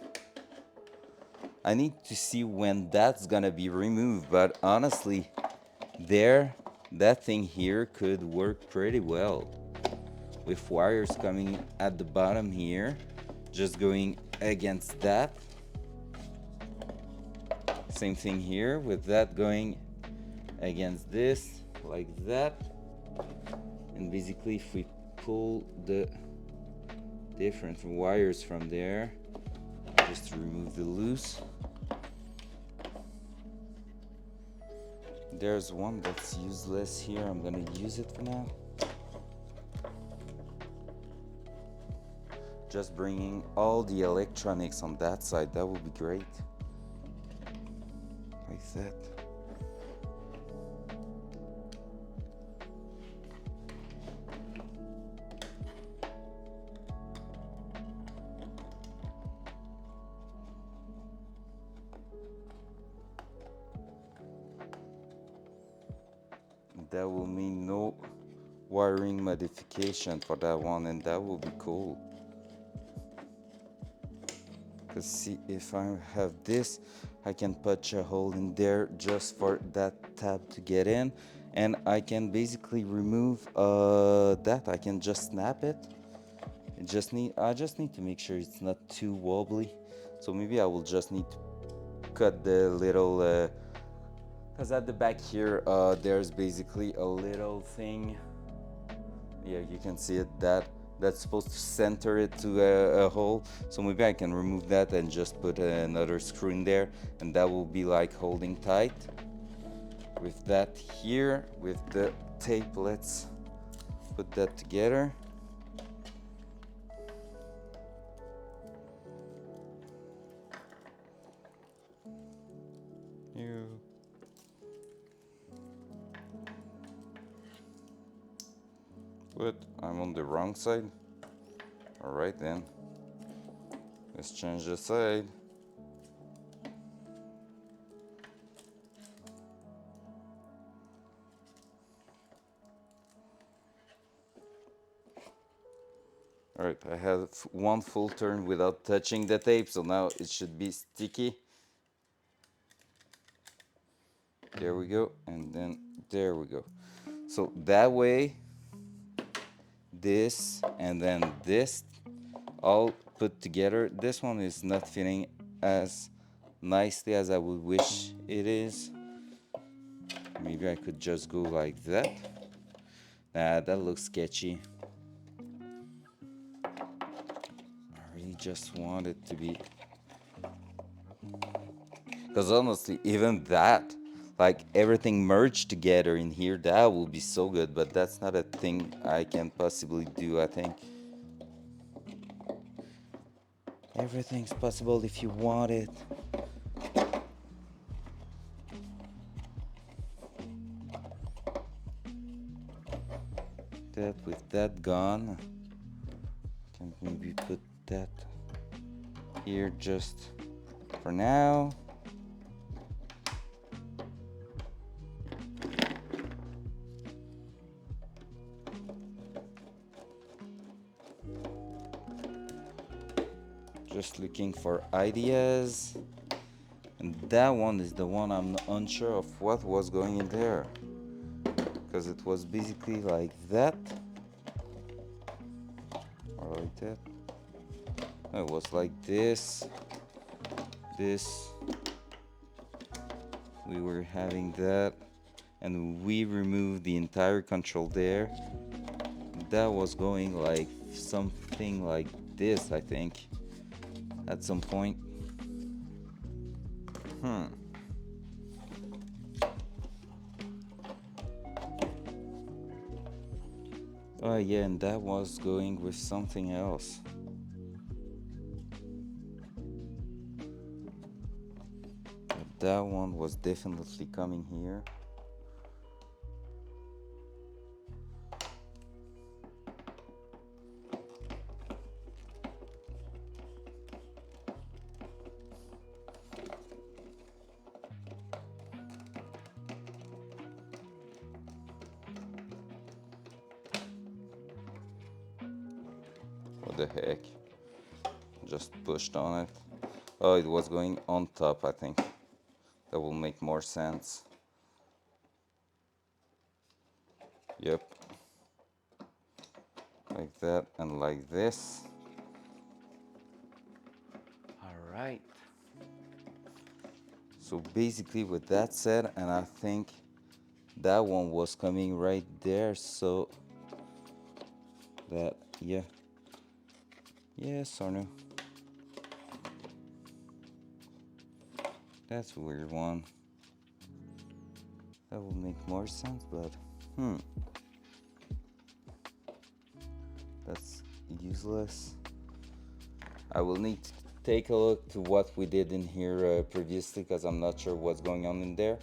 I need to see when that's gonna be removed, but honestly, that thing here could work pretty well. With wires coming at the bottom here, just going against that. Same thing here with that going against this like that. And basically if we pull the different wires from there, just to remove the loose. There's one that's useless here. I'm gonna use it for now. Just bringing all the electronics on that side, that would be great. Like that. That will mean no wiring modification for that one, and that will be cool. Because see, if I have this, I can punch a hole in there just for that tab to get in, and I can basically remove that. I can just snap it. I just need to make sure it's not too wobbly. So maybe I will just need to cut the little because at the back here there's basically a little thing. Yeah, you can see it, that's supposed to center it to a hole. So maybe I can remove that and just put another screw in there, and that will be like holding tight. With that here, with the tape, let's put that together. Here. But I'm on the wrong side. Alright then. Let's change the side. Alright, I have one full turn without touching the tape, so now it should be sticky. There we go, and then there we go. So that way, this and then this all put together. This one is not fitting as nicely as I would wish it is. Maybe I could just go like that. Nah, that looks sketchy. I really just want it to be, because honestly, even that, like everything merged together in here, that will be so good, but that's not a thing I can possibly do, I think. Everything's possible if you want it. That with that gone, can maybe put that here just for now. Just looking for ideas. And that one is the one I'm unsure of what was going in there, because it was basically like that or like that. No, it was like this, we were having that, and we removed the entire control there. That was going like something like this, I think, at some point. Oh yeah, and that was going with something else. But that one was definitely coming here. What the heck? Just pushed on it. Oh, it was going on top, I think. That will make more sense. Yep. Like that and like this. Alright. So basically with that said, and I think that one was coming right there, so that, yeah. Yes or no? That's a weird one. That will make more sense, but that's useless. I will need to take a look to what we did in here previously, because I'm not sure what's going on in there.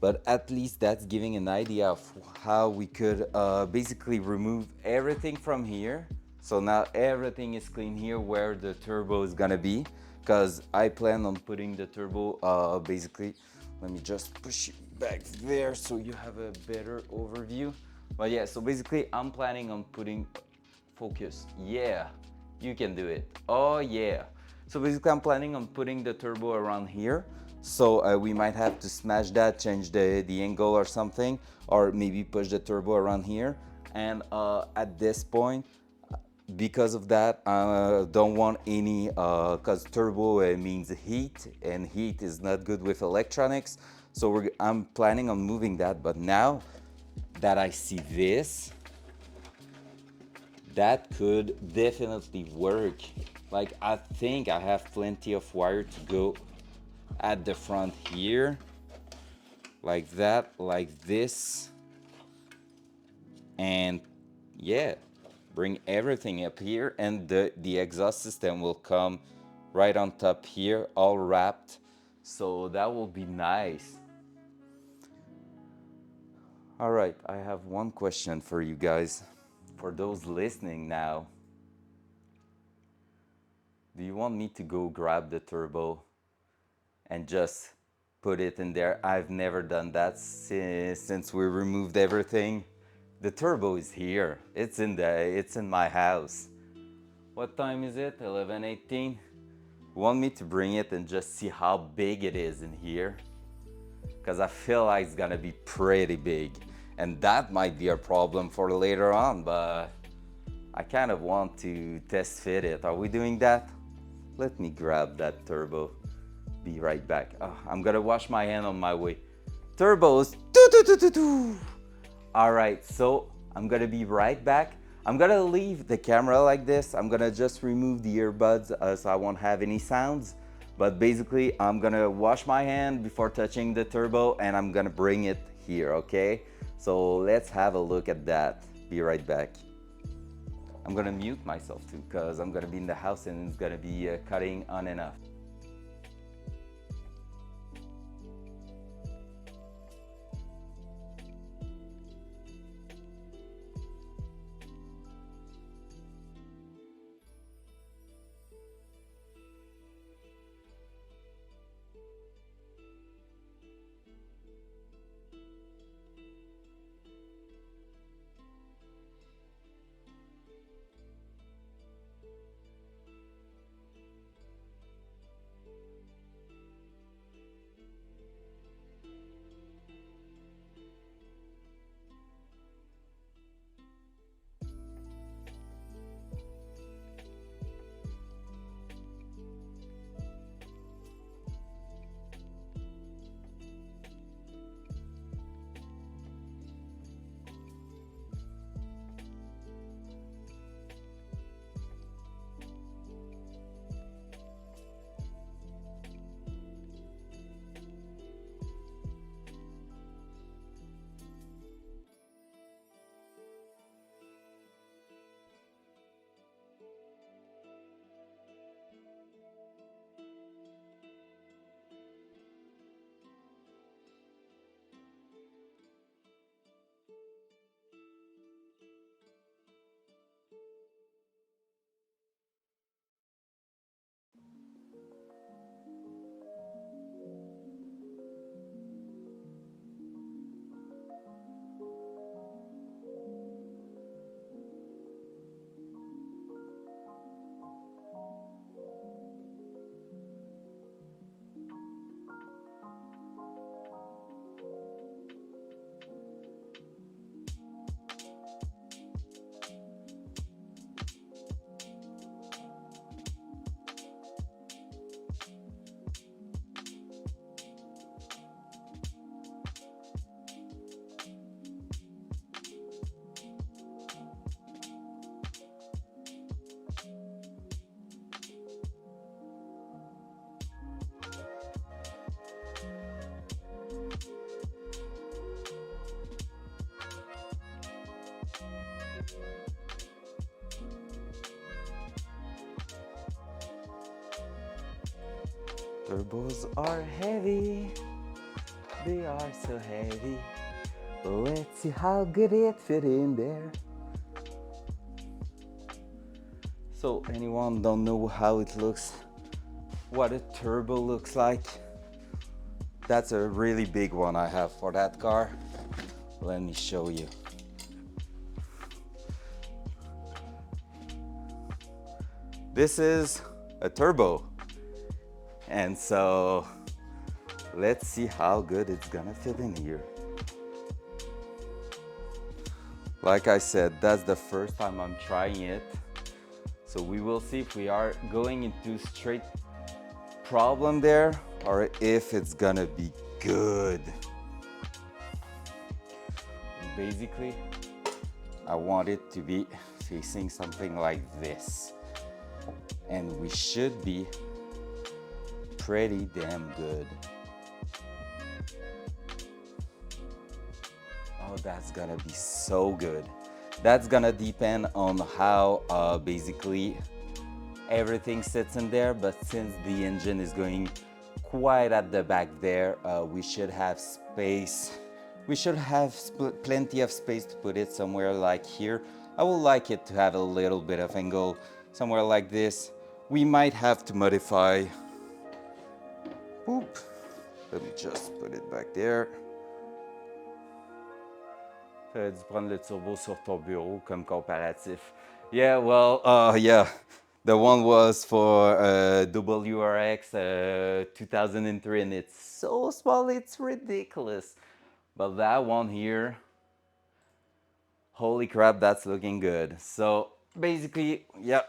But at least that's giving an idea of how we could basically remove everything from here. So now everything is clean here where the turbo is gonna be, because I plan on putting the turbo basically, let me just push it back there so you have a better overview. But yeah, so basically I'm planning on putting, focus, yeah, you can do it, oh yeah. So basically I'm planning on putting the turbo around here. So we might have to smash that, change the angle or something, or maybe push the turbo around here. And at this point, because of that, I don't want any, because turbo means heat, and heat is not good with electronics. So I'm planning on moving that, but now that I see this, that could definitely work. Like, I think I have plenty of wire to go at the front here, like that, like this, and yeah, bring everything up here, and the exhaust system will come right on top here, all wrapped. So that will be nice. All right, I have one question for you guys, for those listening now. Do you want me to go grab the turbo and just put it in there? I've never done that since we removed everything. The turbo is here. It's in my house. What time is it? 11:18. You want me to bring it and just see how big it is in here? Because I feel like it's gonna be pretty big, and that might be a problem for later on, but I kind of want to test fit it. Are we doing that? Let me grab that turbo. Be right back. Oh, I'm gonna wash my hand on my way. Turbos. All right, so I'm gonna be right back. I'm gonna leave the camera like this. I'm gonna just remove the earbuds so I won't have any sounds. But basically, I'm gonna wash my hand before touching the turbo, and I'm gonna bring it here, okay? So let's have a look at that. Be right back. I'm gonna mute myself too, because I'm gonna be in the house and it's gonna be cutting on and off. Turbos are heavy. They are so heavy. Let's see how good it fit in there. So anyone don't know how it looks, what a turbo looks like? That's a really big one I have for that car. Let me show you. This is a turbo. And so let's see how good it's gonna fit in here. Like I said, that's the first time I'm trying it. So we will see if we are going into straight problem there or if it's gonna be good. Basically, I want it to be facing something like this. And we should be pretty damn good. Oh, that's gonna be so good. That's gonna depend on how basically everything sits in there, but since the engine is going quite at the back there, we should have space. We should have plenty of space to put it somewhere like here. I would like it to have a little bit of angle somewhere like this. We might have to modify. Oop. Let me just put it back there. T'aurais dû prendre le turbo sur ton bureau comme comparatif. Yeah, well, yeah. The one was for WRX 2003 and it's so small, it's ridiculous. But that one here, holy crap, that's looking good. So basically, yeah,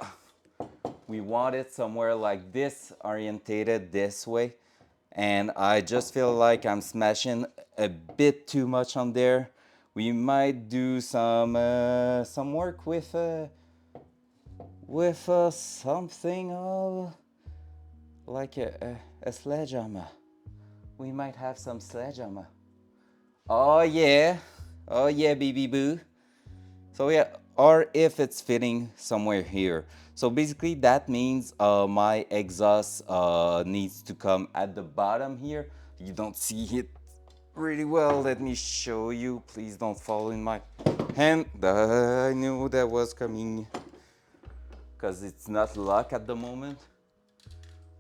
we want it somewhere like this, orientated this way. And I just feel like I'm smashing a bit too much on there. We might do some work with something like a sledgehammer. We might have some sledgehammer. Oh yeah, baby boo. So yeah, or if it's fitting somewhere here. So basically that means my exhaust needs to come at the bottom here. You don't see it really well. Let me show you. Please don't fall in my hand. I knew that was coming because it's not locked at the moment.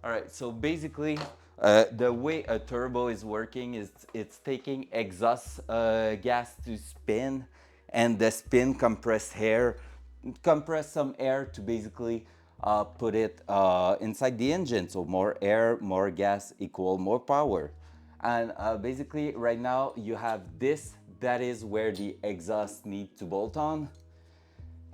All right, so basically the way a turbo is working is it's taking exhaust gas to spin, and the spin compress some air to basically put it inside the engine. So more air, more gas equal more power. And basically right now you have this, that is where the exhaust needs to bolt on.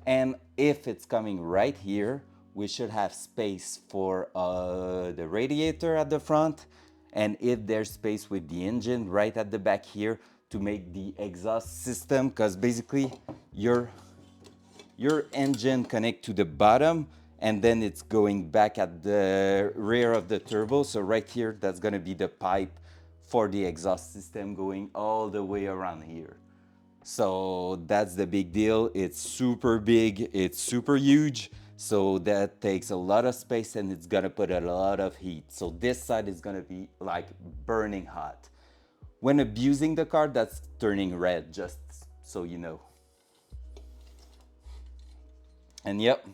And if it's coming right here, we should have space for the radiator at the front. And if there's space with the engine right at the back here to make the exhaust system, because basically your engine connect to the bottom and then it's going back at the rear of the turbo. So right here, that's gonna be the pipe for the exhaust system going all the way around here. So that's the big deal. It's super big, it's super huge. So that takes a lot of space and it's gonna put a lot of heat. So this side is gonna be like burning hot. When abusing the car, that's turning red, just so you know. And yep.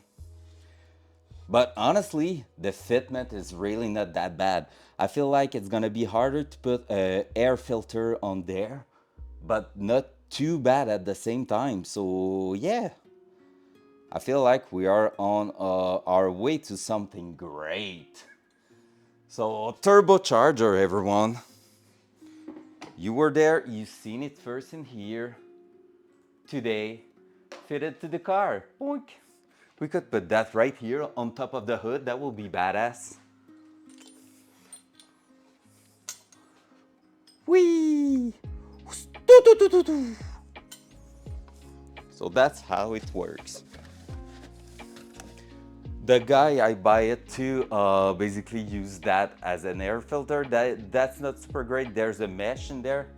But honestly, the fitment is really not that bad. I feel like it's gonna be harder to put an air filter on there, but not too bad at the same time. So yeah, I feel like we are on our way to something great. So turbocharger, everyone. You were there, you've seen it first in here. Today, fitted to the car. Boink. We could put that right here on top of the hood. That will be badass. Whee! So that's how it works. The guy I buy it to basically use that as an air filter. That's not super great. There's a mesh in there.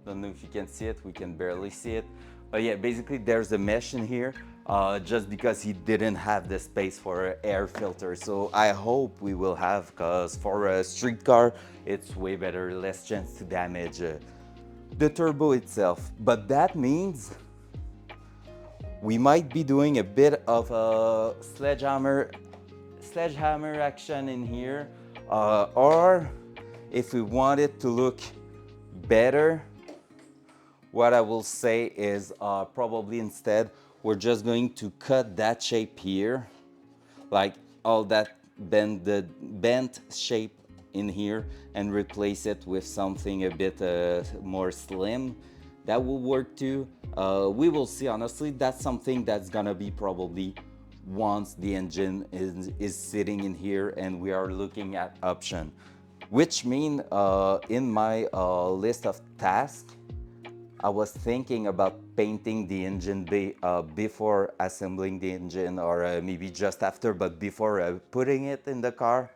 Don't know if you can see it. We can barely see it. But yeah, basically there's a mesh in here. just because he didn't have the space for an air filter. So I hope we will have, because for a street car, it's way better, less chance to damage the turbo itself. But that means we might be doing a bit of a sledgehammer action in here, or if we want it to look better, what I will say is probably instead we're just going to cut that shape here, like all that bent shape in here, and replace it with something a bit more slim. That will work too. We will see. Honestly, that's something that's gonna be probably once the engine is sitting in here and we are looking at option, which mean in my list of tasks, I was thinking about painting the engine bay before assembling the engine, or maybe just after, but before putting it in the car.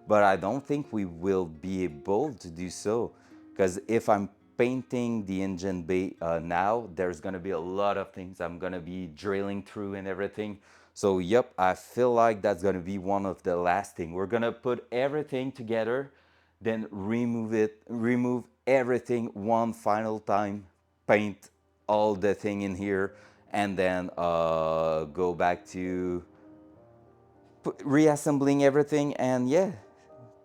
But I don't think we will be able to do so, because if I'm painting the engine bay now, there's gonna be a lot of things I'm gonna be drilling through and everything. So yep, I feel like that's gonna be one of the last thing. We're gonna put everything together, then remove everything one final time, paint all the thing in here, and then go back to reassembling everything, and yeah,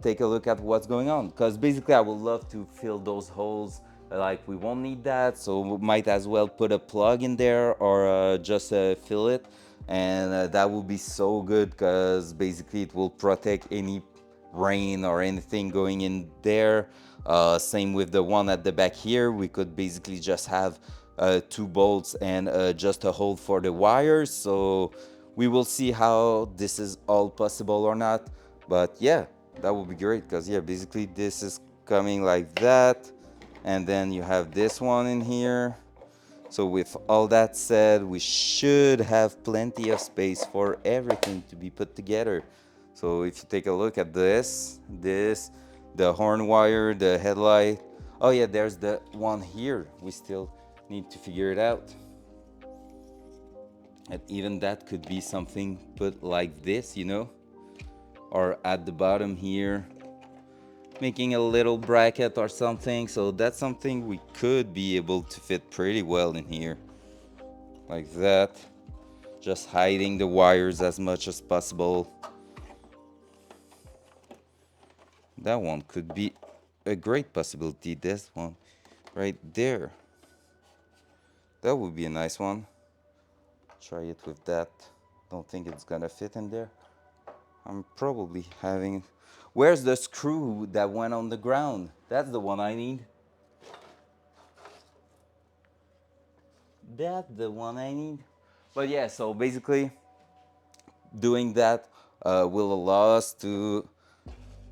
take a look at what's going on. Because basically I would love to fill those holes, like we won't need that, so we might as well put a plug in there, or just fill it, and that will be so good, because basically it will protect any rain or anything going in there. Same with the one at the back here, we could basically just have 2 bolts and just a hole for the wires. So we will see how this is all possible or not, but yeah, that would be great, because yeah, basically this is coming like that, and then you have this one in here. So with all that said, we should have plenty of space for everything to be put together. So if you take a look at this, the horn wire, the headlight. Oh yeah, there's the one here. We still need to figure it out. And even that could be something put like this, you know, or at the bottom here, making a little bracket or something. So that's something we could be able to fit pretty well in here, like that, just hiding the wires as much as possible. That one could be a great possibility. This one right there, that would be a nice one. Try it with that. Don't think it's gonna fit in there. I'm probably having... Where's the screw that went on the ground? That's the one I need. That's the one I need. But yeah, so basically doing that will allow us to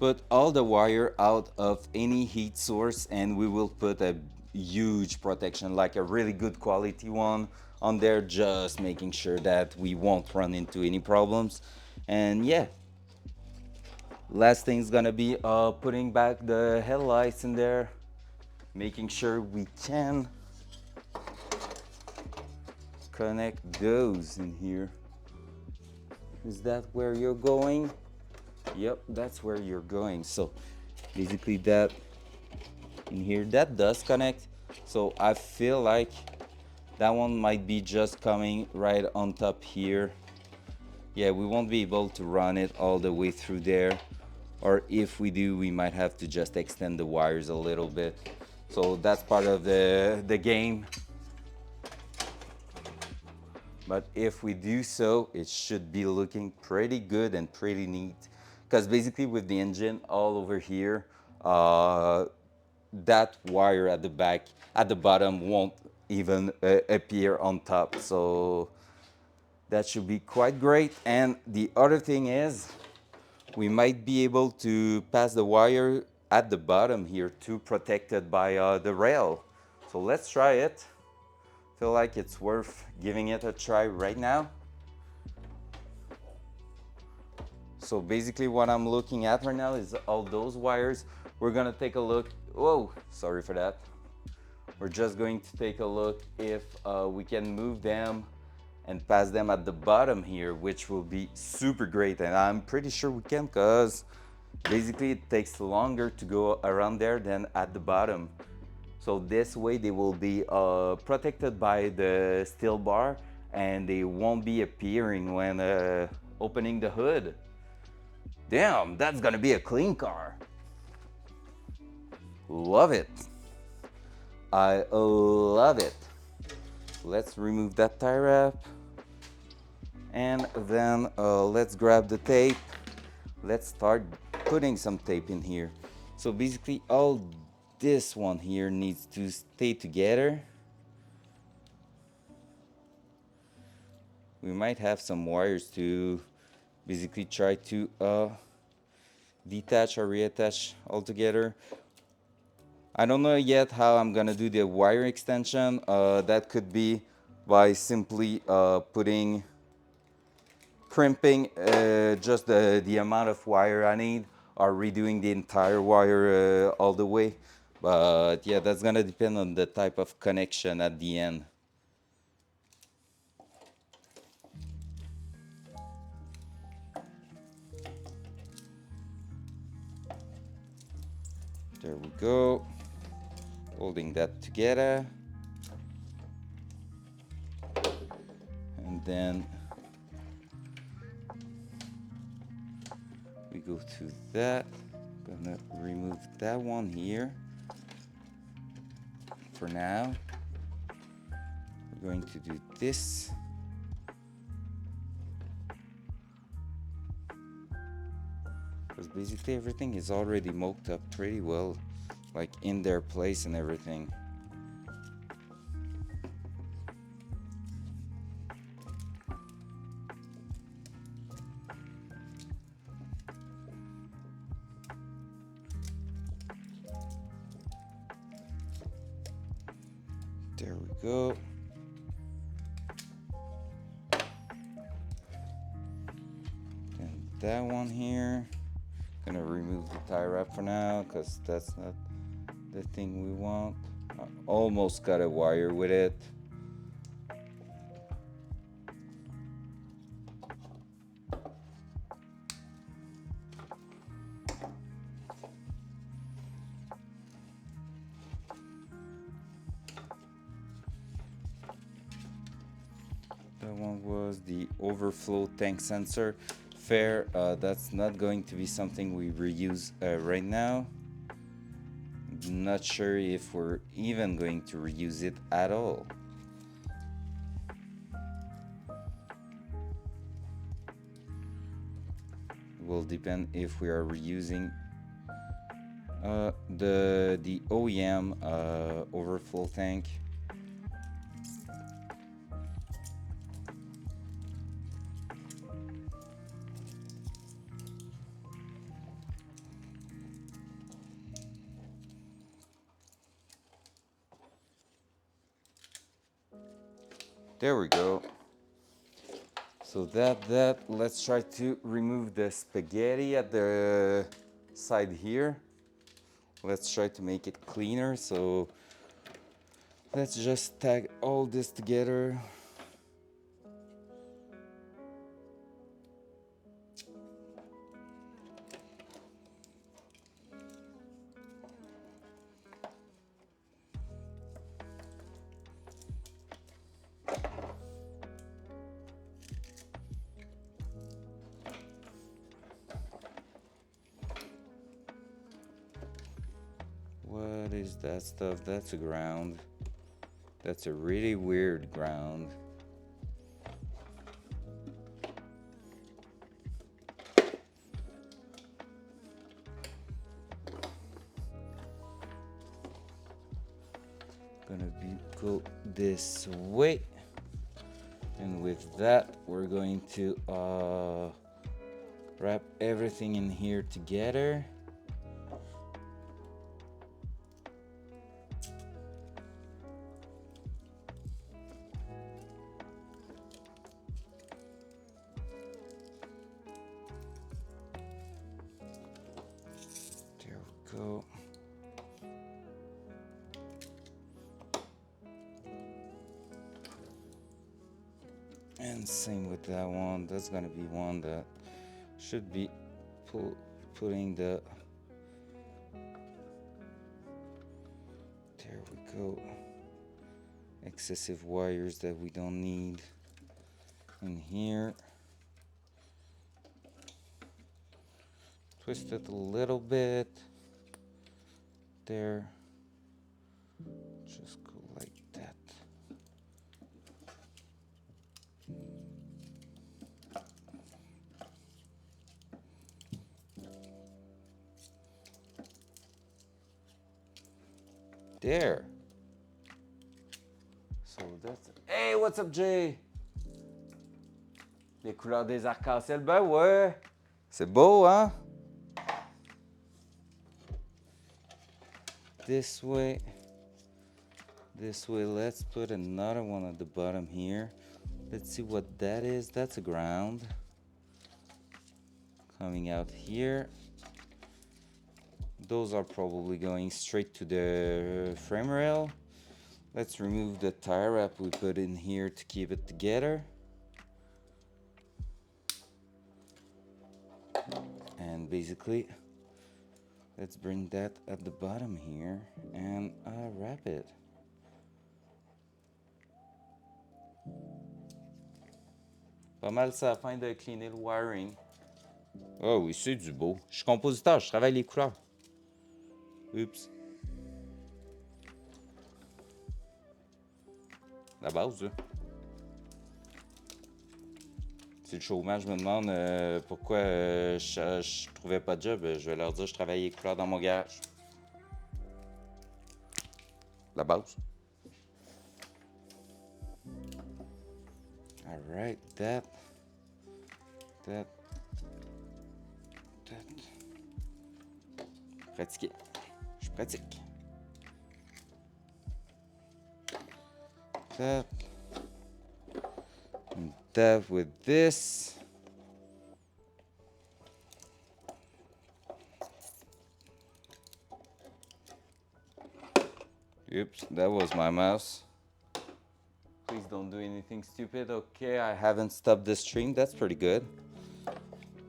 put all the wire out of any heat source, and we will put a huge protection, like a really good quality one on there, just making sure that we won't run into any problems. And yeah, last thing is gonna be putting back the headlights in there, making sure we can connect those in here. Is that where you're going? Yep, that's where you're going. So basically that in here, that does connect. So I feel like that one might be just coming right on top here. Yeah, we won't be able to run it all the way through there, or if we do, we might have to just extend the wires a little bit. So that's part of the game. But if we do so, it should be looking pretty good and pretty neat. Because basically with the engine all over here, that wire at the back, at the bottom, won't even appear on top. So that should be quite great. And the other thing is, we might be able to pass the wire at the bottom here too, protected by the rail. So let's try it. Feel like it's worth giving it a try right now. So basically what I'm looking at right now is all those wires. We're gonna take a look. Whoa, sorry for that. We're just going to take a look if we can move them and pass them at the bottom here, which will be super great. And I'm pretty sure we can, because basically it takes longer to go around there than at the bottom. So this way they will be protected by the steel bar, and they won't be appearing when opening the hood. Damn, that's gonna be a clean car. Love it. I love it. Let's remove that tie wrap. And then let's grab the tape. Let's start putting some tape in here. So basically all this one here needs to stay together. We might have some wires to basically try to detach or reattach all together. I don't know yet how I'm gonna do the wire extension. That could be by simply crimping just the amount of wire I need, or redoing the entire wire all the way. But yeah, that's gonna depend on the type of connection at the end. There we go. Holding that together. And then we go to that. Gonna remove that one here for now. We're going to do this. Because basically everything is already moked up pretty well, like in their place and everything. There we go. And that one here, gonna remove the tie wrap for now, because that's not the thing we want. I almost got a wire with it. That one was the overflow tank sensor. Fair, that's not going to be something we reuse right now. Not sure if we're even going to reuse it at all. It will depend if we are reusing the OEM overflow tank. There we go. So let's try to remove the spaghetti at the side here. Let's try to make it cleaner. So let's just tag all this together. What is that stuff? That's a ground. That's a really weird ground. Go this way, and with that we're going to wrap everything in here together. There we go. And same with that one. That's gonna be one that should be putting the, there we go, excessive wires that we don't need in here. Twist it a little bit there, just go like that. There. So that's it. Hey, what's up, Jay? Les couleurs des arcs-en-ciel, ben ouais. C'est beau, hein? This way. This way. Let's put another one at the bottom here. Let's see what that is. That's a ground. Coming out here. Those are probably going straight to the frame rail. Let's remove the tie wrap we put in here to keep it together. And basically, let's bring that at the bottom here and wrap it. Pas mal ça afin de cleaner le wiring. Oh oui, c'est du beau. Je suis compositeur, je travaille les couleurs. Oups. La base, là. Si le chômage me demande pourquoi je trouvais pas de job, je vais leur dire que je travaille les couleurs dans mon garage. La base. Alright, that. Pratiquer. Je pratique. That. And that with this. Oops, that was my mouse. Please don't do anything stupid. Okay, I haven't stopped the stream. That's pretty good.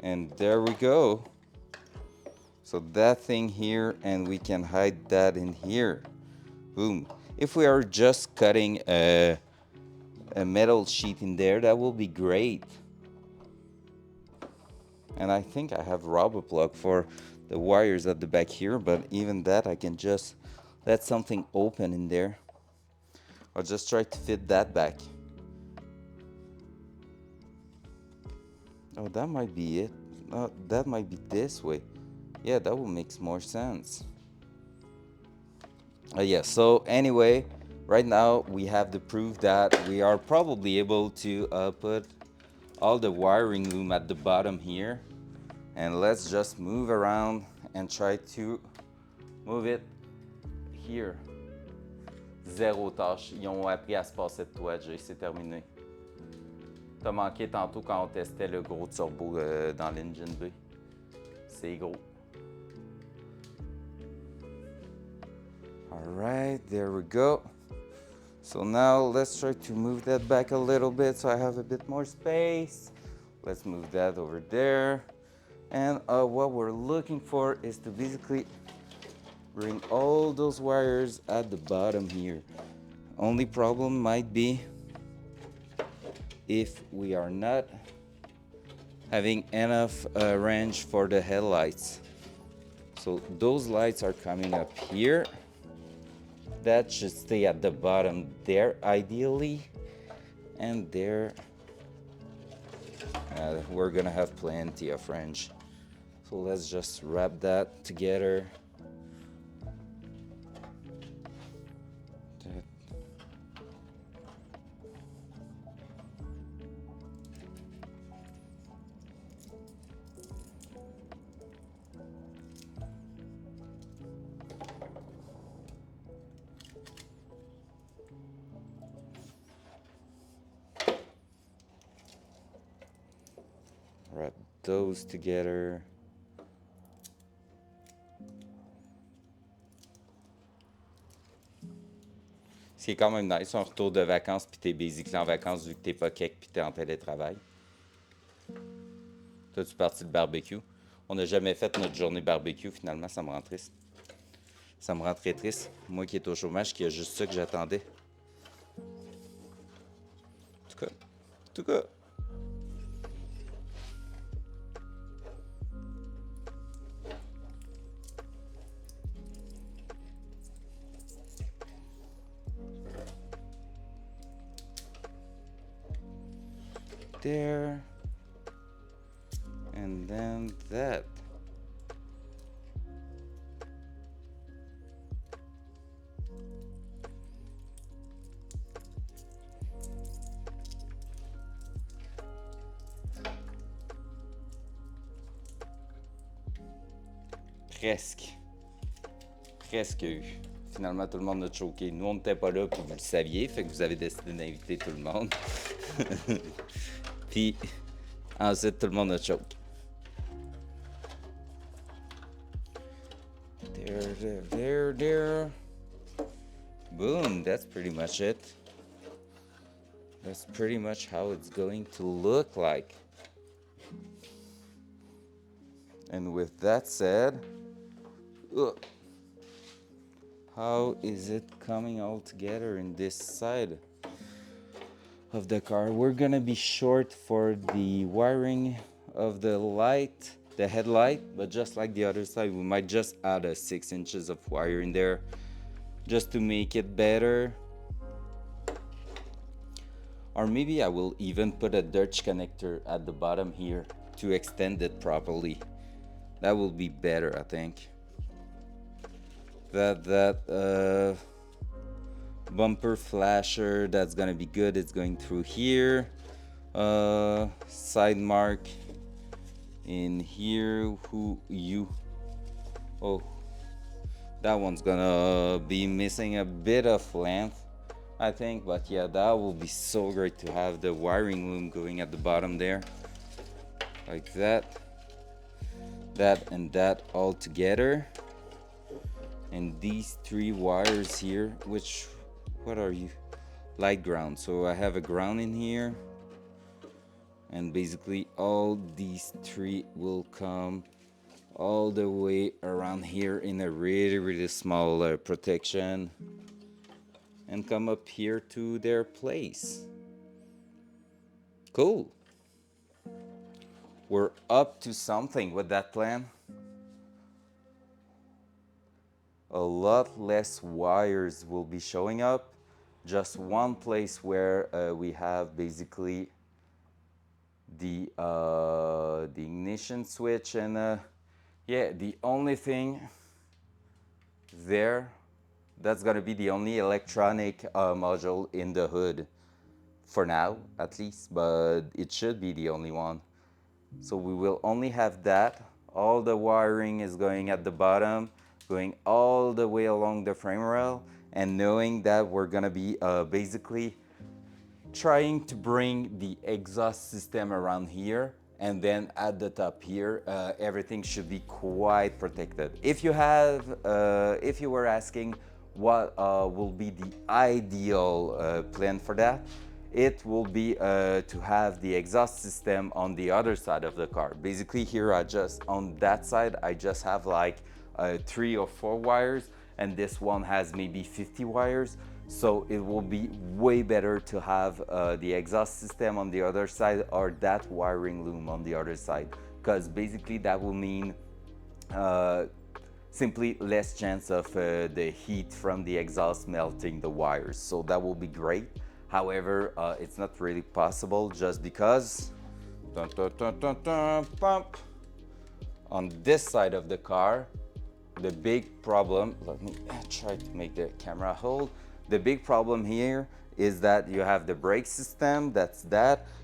And there we go. So that thing here, and we can hide that in here. Boom. If we are just cutting a metal sheet in there, that will be great. And I think I have rubber plug for the wires at the back here, but even that I can just let something open in there. I'll just try to fit that back. Oh, that might be it. Oh, that might be this way. Yeah, that will make more sense. Yeah, so anyway, right now we have the proof that we are probably able to put all the wiring loom at the bottom here. And let's just move around and try to move it here. Zéro tâche. Ils ont appris à se passer de toi, Jay. C'est terminé. T'as manqué tantôt quand on testait le gros turbo dans l'engine B. C'est gros. Alright, there we go. So now let's try to move that back a little bit so I have a bit more space. Let's move that over there. And what we're looking for is to basically bring all those wires at the bottom here. Only problem might be if we are not having enough range for the headlights. So those lights are coming up here. That should stay at the bottom there ideally. And there we're gonna have plenty of range. So let's just wrap that together. Wrap those together. Ce qui est quand même nice, un retour de vacances, puis t'es basically en vacances vu que t'es pas quelque puis t'es en télétravail. Toi, tu parti de barbecue. On n'a jamais fait notre journée barbecue, finalement, ça me rend triste. Ça me rend très triste. Moi qui est au chômage, qui a juste ça que j'attendais. En tout cas. There. And then that. Presque. Presque eu. Finalement, tout le monde a choqué. Nous, on n'était pas là, puis vous le saviez, fait que vous avez décidé d'inviter tout le monde. Puis, ensuite, tout le monde a choqué. There. Boom, that's pretty much it. That's pretty much how it's going to look like. And with that said, how is it coming all together in this side of the car? We're gonna be short for the wiring of the light, the headlight, but just like the other side, we might just add 6 inches of wire in there just to make it better. Or maybe I will even put a Dutch connector at the bottom here to extend it properly. That will be better, I think. That bumper flasher, that's gonna be good. It's going through here. Side mark in here. Oh, that one's gonna be missing a bit of length, I think, but yeah, that will be so great to have the wiring loom going at the bottom there, like that and that all together. And these 3 wires here, what are you? Light ground. So I have a ground in here, and basically all these 3 will come all the way around here in a really small protection and come up here to their place. Cool. We're up to something with that plan. A lot less wires will be showing up. Just one place where we have basically the ignition switch, and yeah, the only thing there, that's gonna be the only electronic module in the hood for now, at least, but it should be the only one. So we will only have that. All the wiring is going at the bottom, going all the way along the frame rail, and knowing that we're gonna be basically trying to bring the exhaust system around here, and then at the top here, everything should be quite protected. If you were asking what will be the ideal plan for that, it will be to have the exhaust system on the other side of the car. Basically here, on that side, I just have like 3 or 4 wires, and this one has maybe 50 wires. So it will be way better to have the exhaust system on the other side, or that wiring loom on the other side, because basically that will mean simply less chance of the heat from the exhaust melting the wires. So that will be great. However, it's not really possible just because on this side of the car, the big problem, let me try to make the camera hold. The big problem here is that you have the brake system,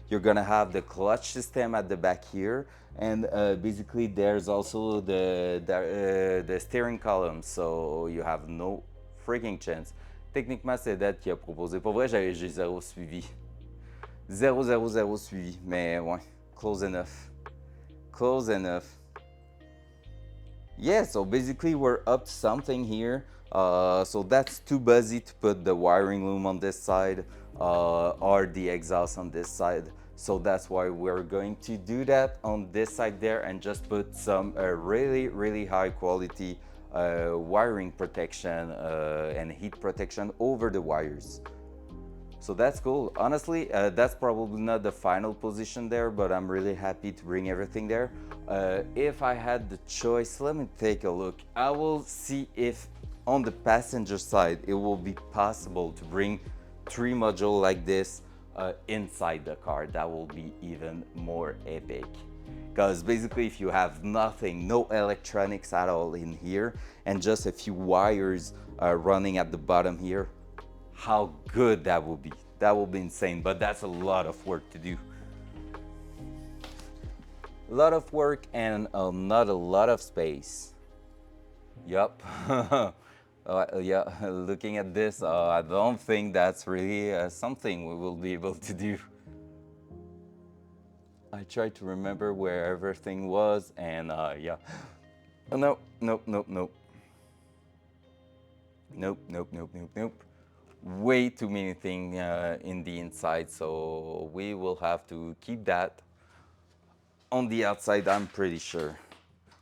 you're gonna have the clutch system at the back here, and basically there's also the steering column, so you have no freaking chance. Techniquement, c'est Dad qui a proposé. Pour vrai, j'ai 0 suivi. 0 suivi, mais ouais, close enough. Close enough. yeah, so basically we're up to something here. So that's too busy to put the wiring loom on this side or the exhaust on this side. So that's why we're going to do that on this side there and just put some really high quality wiring protection and heat protection over the wires. So that's cool. Honestly, that's probably not the final position there, but I'm really happy to bring everything there. If I had the choice, let me take a look. I will see if on the passenger side it will be possible to bring 3 modules like this inside the car. That will be even more epic. Because basically if you have nothing, no electronics at all in here, and just a few wires running at the bottom here, how good that will be. That will be insane, but that's a lot of work to do. A lot of work and not a lot of space. Yup. Yeah, looking at this, I don't think that's really something we will be able to do. I tried to remember where everything was, and yeah. Oh, no, nope, nope, nope. Nope, nope, nope, nope, nope. Way too many things in the inside, so we will have to keep that on the outside, I'm pretty sure.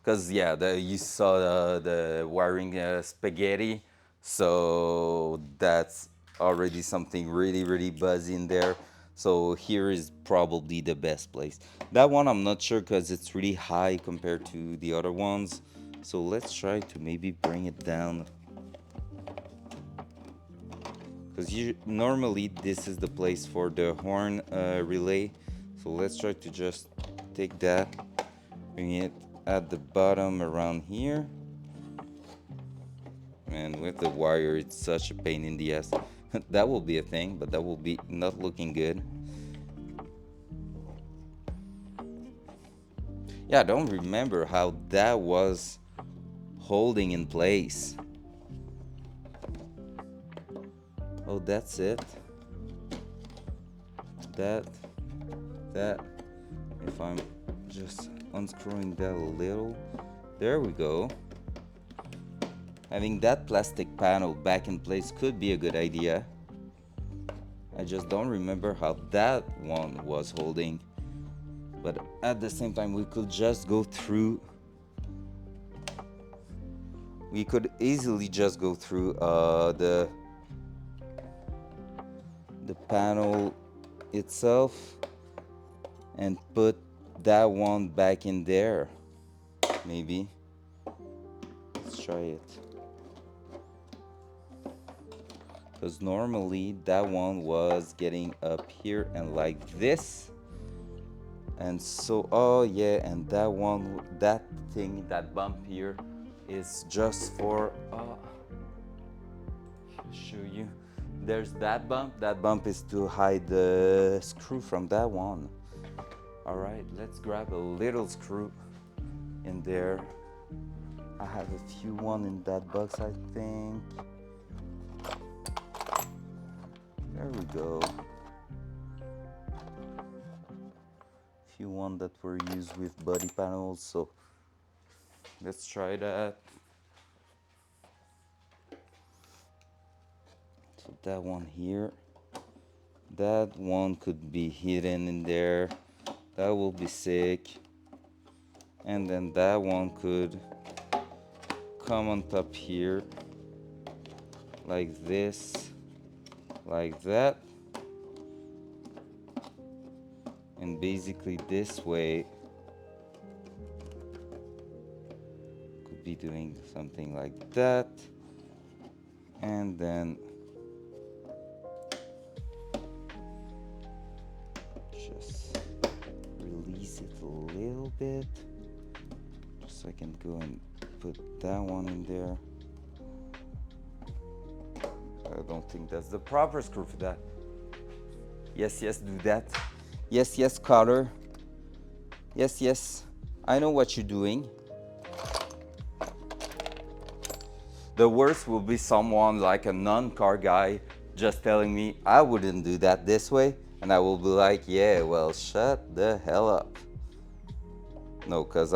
Because yeah, you saw the wiring spaghetti, so that's already something really buzzy in there. So here is probably the best place. That one I'm not sure because it's really high compared to the other ones. So let's try to maybe bring it down. Because normally this is the place for the horn relay. So let's try to just take that, bring it at the bottom around here. And with the wire, it's such a pain in the ass. That will be a thing, but that will be not looking good. Yeah, I don't remember how that was holding in place. Oh, that's it. That. If I'm just unscrewing that a little. There we go. Having that plastic panel back in place could be a good idea. I just don't remember how that one was holding. But at the same time, we could just go through. We could easily just go through the panel itself and put that one back in there. Maybe. Let's try it. Because normally that one was getting up here and like this. And so, oh yeah, and that one, that thing, that bump here is just for, I'll show you. There's that bump is to hide the screw from that one. All right, let's grab a little screw in there. I have a few one in that box, I think. There we go. Few one that were used with body panels, so let's try that. So that one here, that one could be hidden in there. That will be sick. And then that one could come on top here like this, like that. And basically this way could be doing something like that. And then just release it a little bit, just so I can go and put that one in there. I don't think that's the proper screw for that. Yes, do that. Yes, Carter. Yes, I know what you're doing. The worst will be someone like a non-car guy just telling me I wouldn't do that this way, and I will be like, yeah, well, shut the hell up. No, because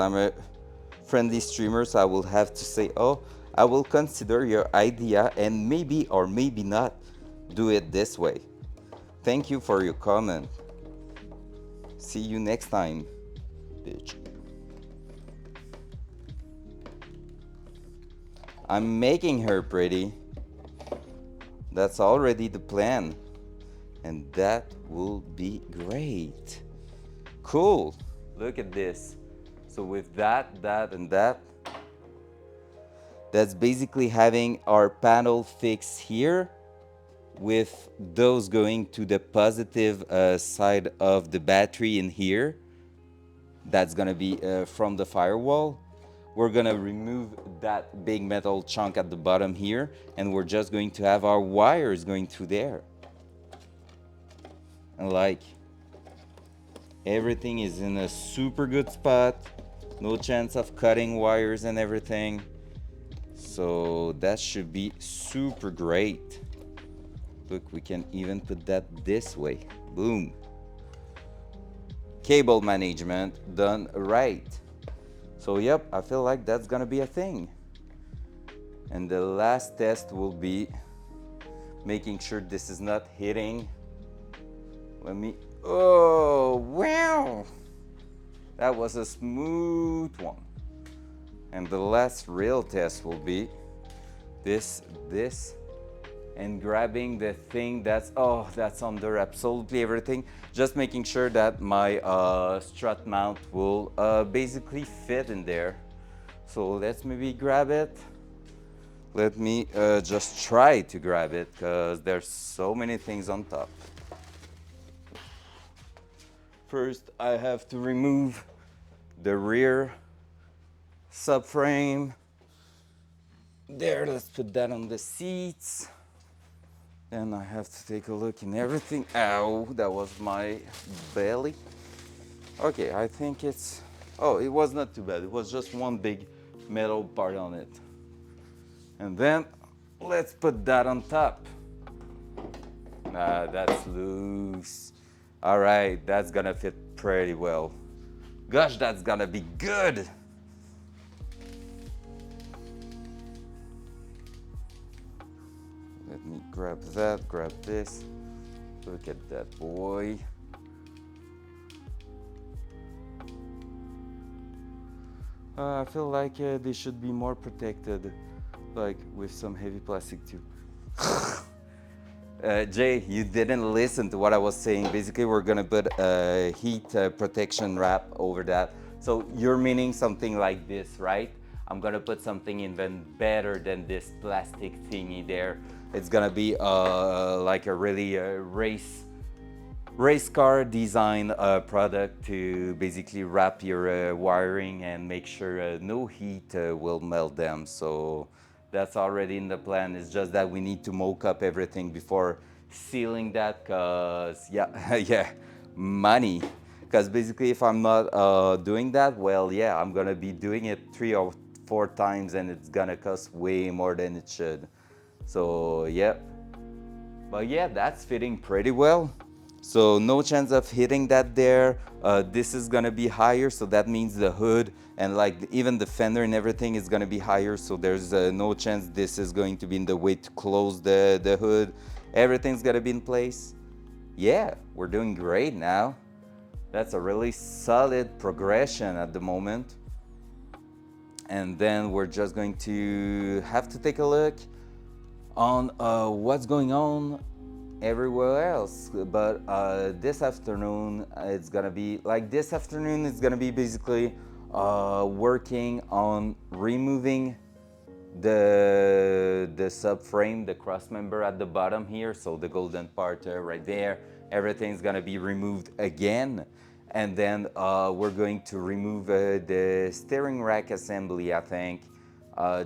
friendly streamer, so I will have to say, oh, I will consider your idea and maybe or maybe not do it this way. Thank you for your comment. See you next time, bitch. I'm making her pretty. That's already the plan. And that will be great. Cool. Look at this. So with that, and that, that's basically having our panel fixed here with those going to the positive side of the battery in here. That's gonna be from the firewall. We're gonna remove that big metal chunk at the bottom here, and we're just going to have our wires going through there. And like, everything is in a super good spot. No chance of cutting wires and everything. So that should be super great. Look, we can even put that this way. Boom. Cable management done right. So yep, I feel like that's gonna be a thing. And the last test will be making sure this is not hitting. Let me, oh, wow. That was a smooth one. And the last real test will be this, and grabbing the thing that's, oh, that's under absolutely everything. Just making sure that my strut mount will basically fit in there. So let's maybe grab it. Let me just try to grab it because there's so many things on top. First, I have to remove the rear subframe. There, let's put that on the seats. Then I have to take a look in everything. Ow, that was my belly. Okay, I think it's, oh, it was not too bad. It was just one big metal part on it. And then let's put that on top. That's loose. All right, that's gonna fit pretty well. Gosh, that's gonna be good. Let me grab that, grab this. Look at that boy. I feel like they should be more protected, like with some heavy plastic too. Jay, you didn't listen to what I was saying. Basically, we're gonna put a heat protection wrap over that. So you're meaning something like this, right? I'm gonna put something even better than this plastic thingy there. It's gonna be like a really race car design product to basically wrap your wiring and make sure no heat will melt them. So that's already in the plan. It's just that we need to mock up everything before sealing that, cause yeah, yeah, money. Because basically if I'm not doing that, well, yeah, I'm gonna be doing it 3 or 4 times and it's gonna cost way more than it should. So yeah, but yeah, that's fitting pretty well. So no chance of hitting that there. This is gonna be higher, so that means the hood and like even the fender and everything is gonna be higher. So there's no chance this is going to be in the way to close the hood. Everything's gonna be in place. Yeah, we're doing great now. That's a really solid progression at the moment. And then we're just going to have to take a look on what's going on everywhere else. But this afternoon it's gonna be like it's gonna be basically working on removing the subframe, the cross member at the bottom here, so the golden part right there, everything's gonna be removed again. And then we're going to remove the steering rack assembly, I think,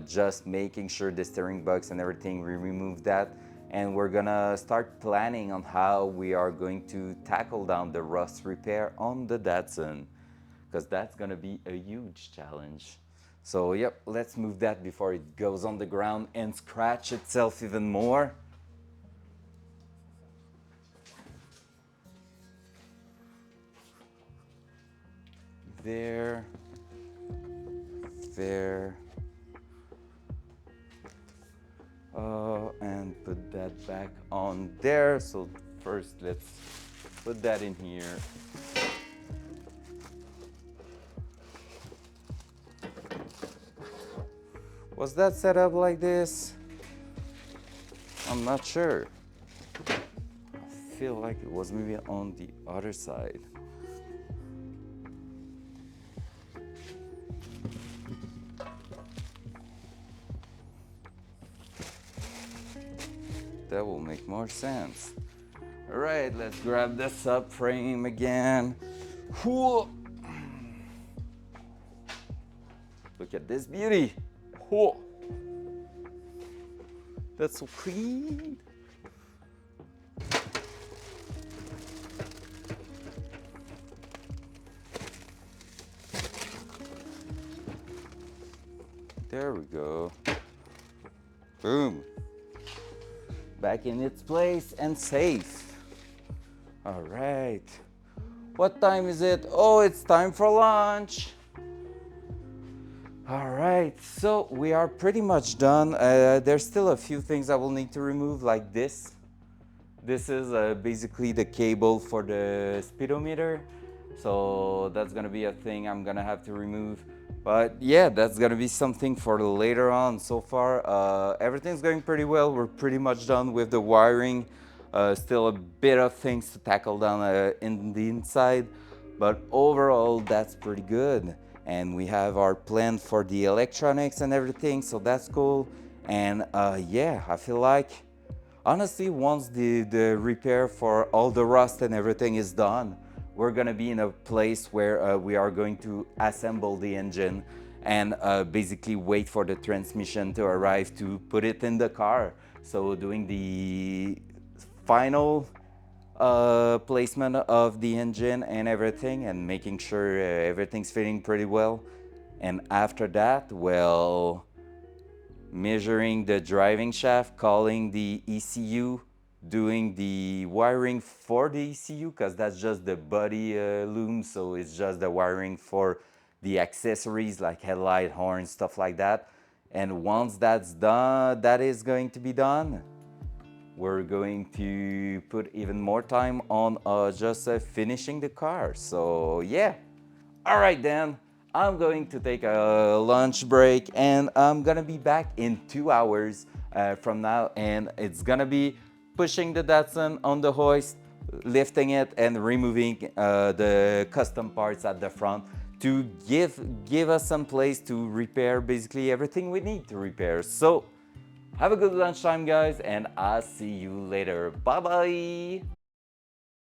just making sure the steering box and everything, we remove that. And we're gonna start planning on how we are going to tackle down the rust repair on the Datsun, because that's gonna be a huge challenge. So yep, let's move that before it goes on the ground and scratch itself even more. There. there. And put that back on there. So first let's put that in here. Was that set up like this? I'm not sure. I feel like it was maybe on the other side. That will make more sense. All right, let's grab the subframe again. Whoa. Look at this beauty. Whoa. That's so clean. There we go. Boom. Back in its place and safe. All right. What time is it? Oh, it's time for lunch. All right, so we are pretty much done. There's still a few things I will need to remove, like this. This is basically the cable for the speedometer. So that's gonna be a thing I'm gonna have to remove. But yeah, that's gonna be something for later on. So far, everything's going pretty well. We're pretty much done with the wiring. Still a bit of things to tackle down in the inside. But overall, that's pretty good. And we have our plan for the electronics and everything, so that's cool. And yeah, I feel like, honestly, once the repair for all the rust and everything is done, we're gonna be in a place where we are going to assemble the engine and basically wait for the transmission to arrive to put it in the car. So doing the final placement of the engine and everything, and making sure everything's fitting pretty well. And after that, well, measuring the driving shaft, calling the ECU, doing the wiring for the ECU, because that's just the body loom, so it's just the wiring for the accessories like headlight, horn, stuff like that. And once that's done, that is going to be done, we're going to put even more time on just finishing the car. So yeah. All right then, I'm going to take a lunch break and I'm gonna be back in 2 hours from now, and it's gonna be pushing the Datsun on the hoist, lifting it and removing the custom parts at the front to give us some place to repair basically everything we need to repair. So have a good lunchtime, guys, and I'll see you later. Bye bye.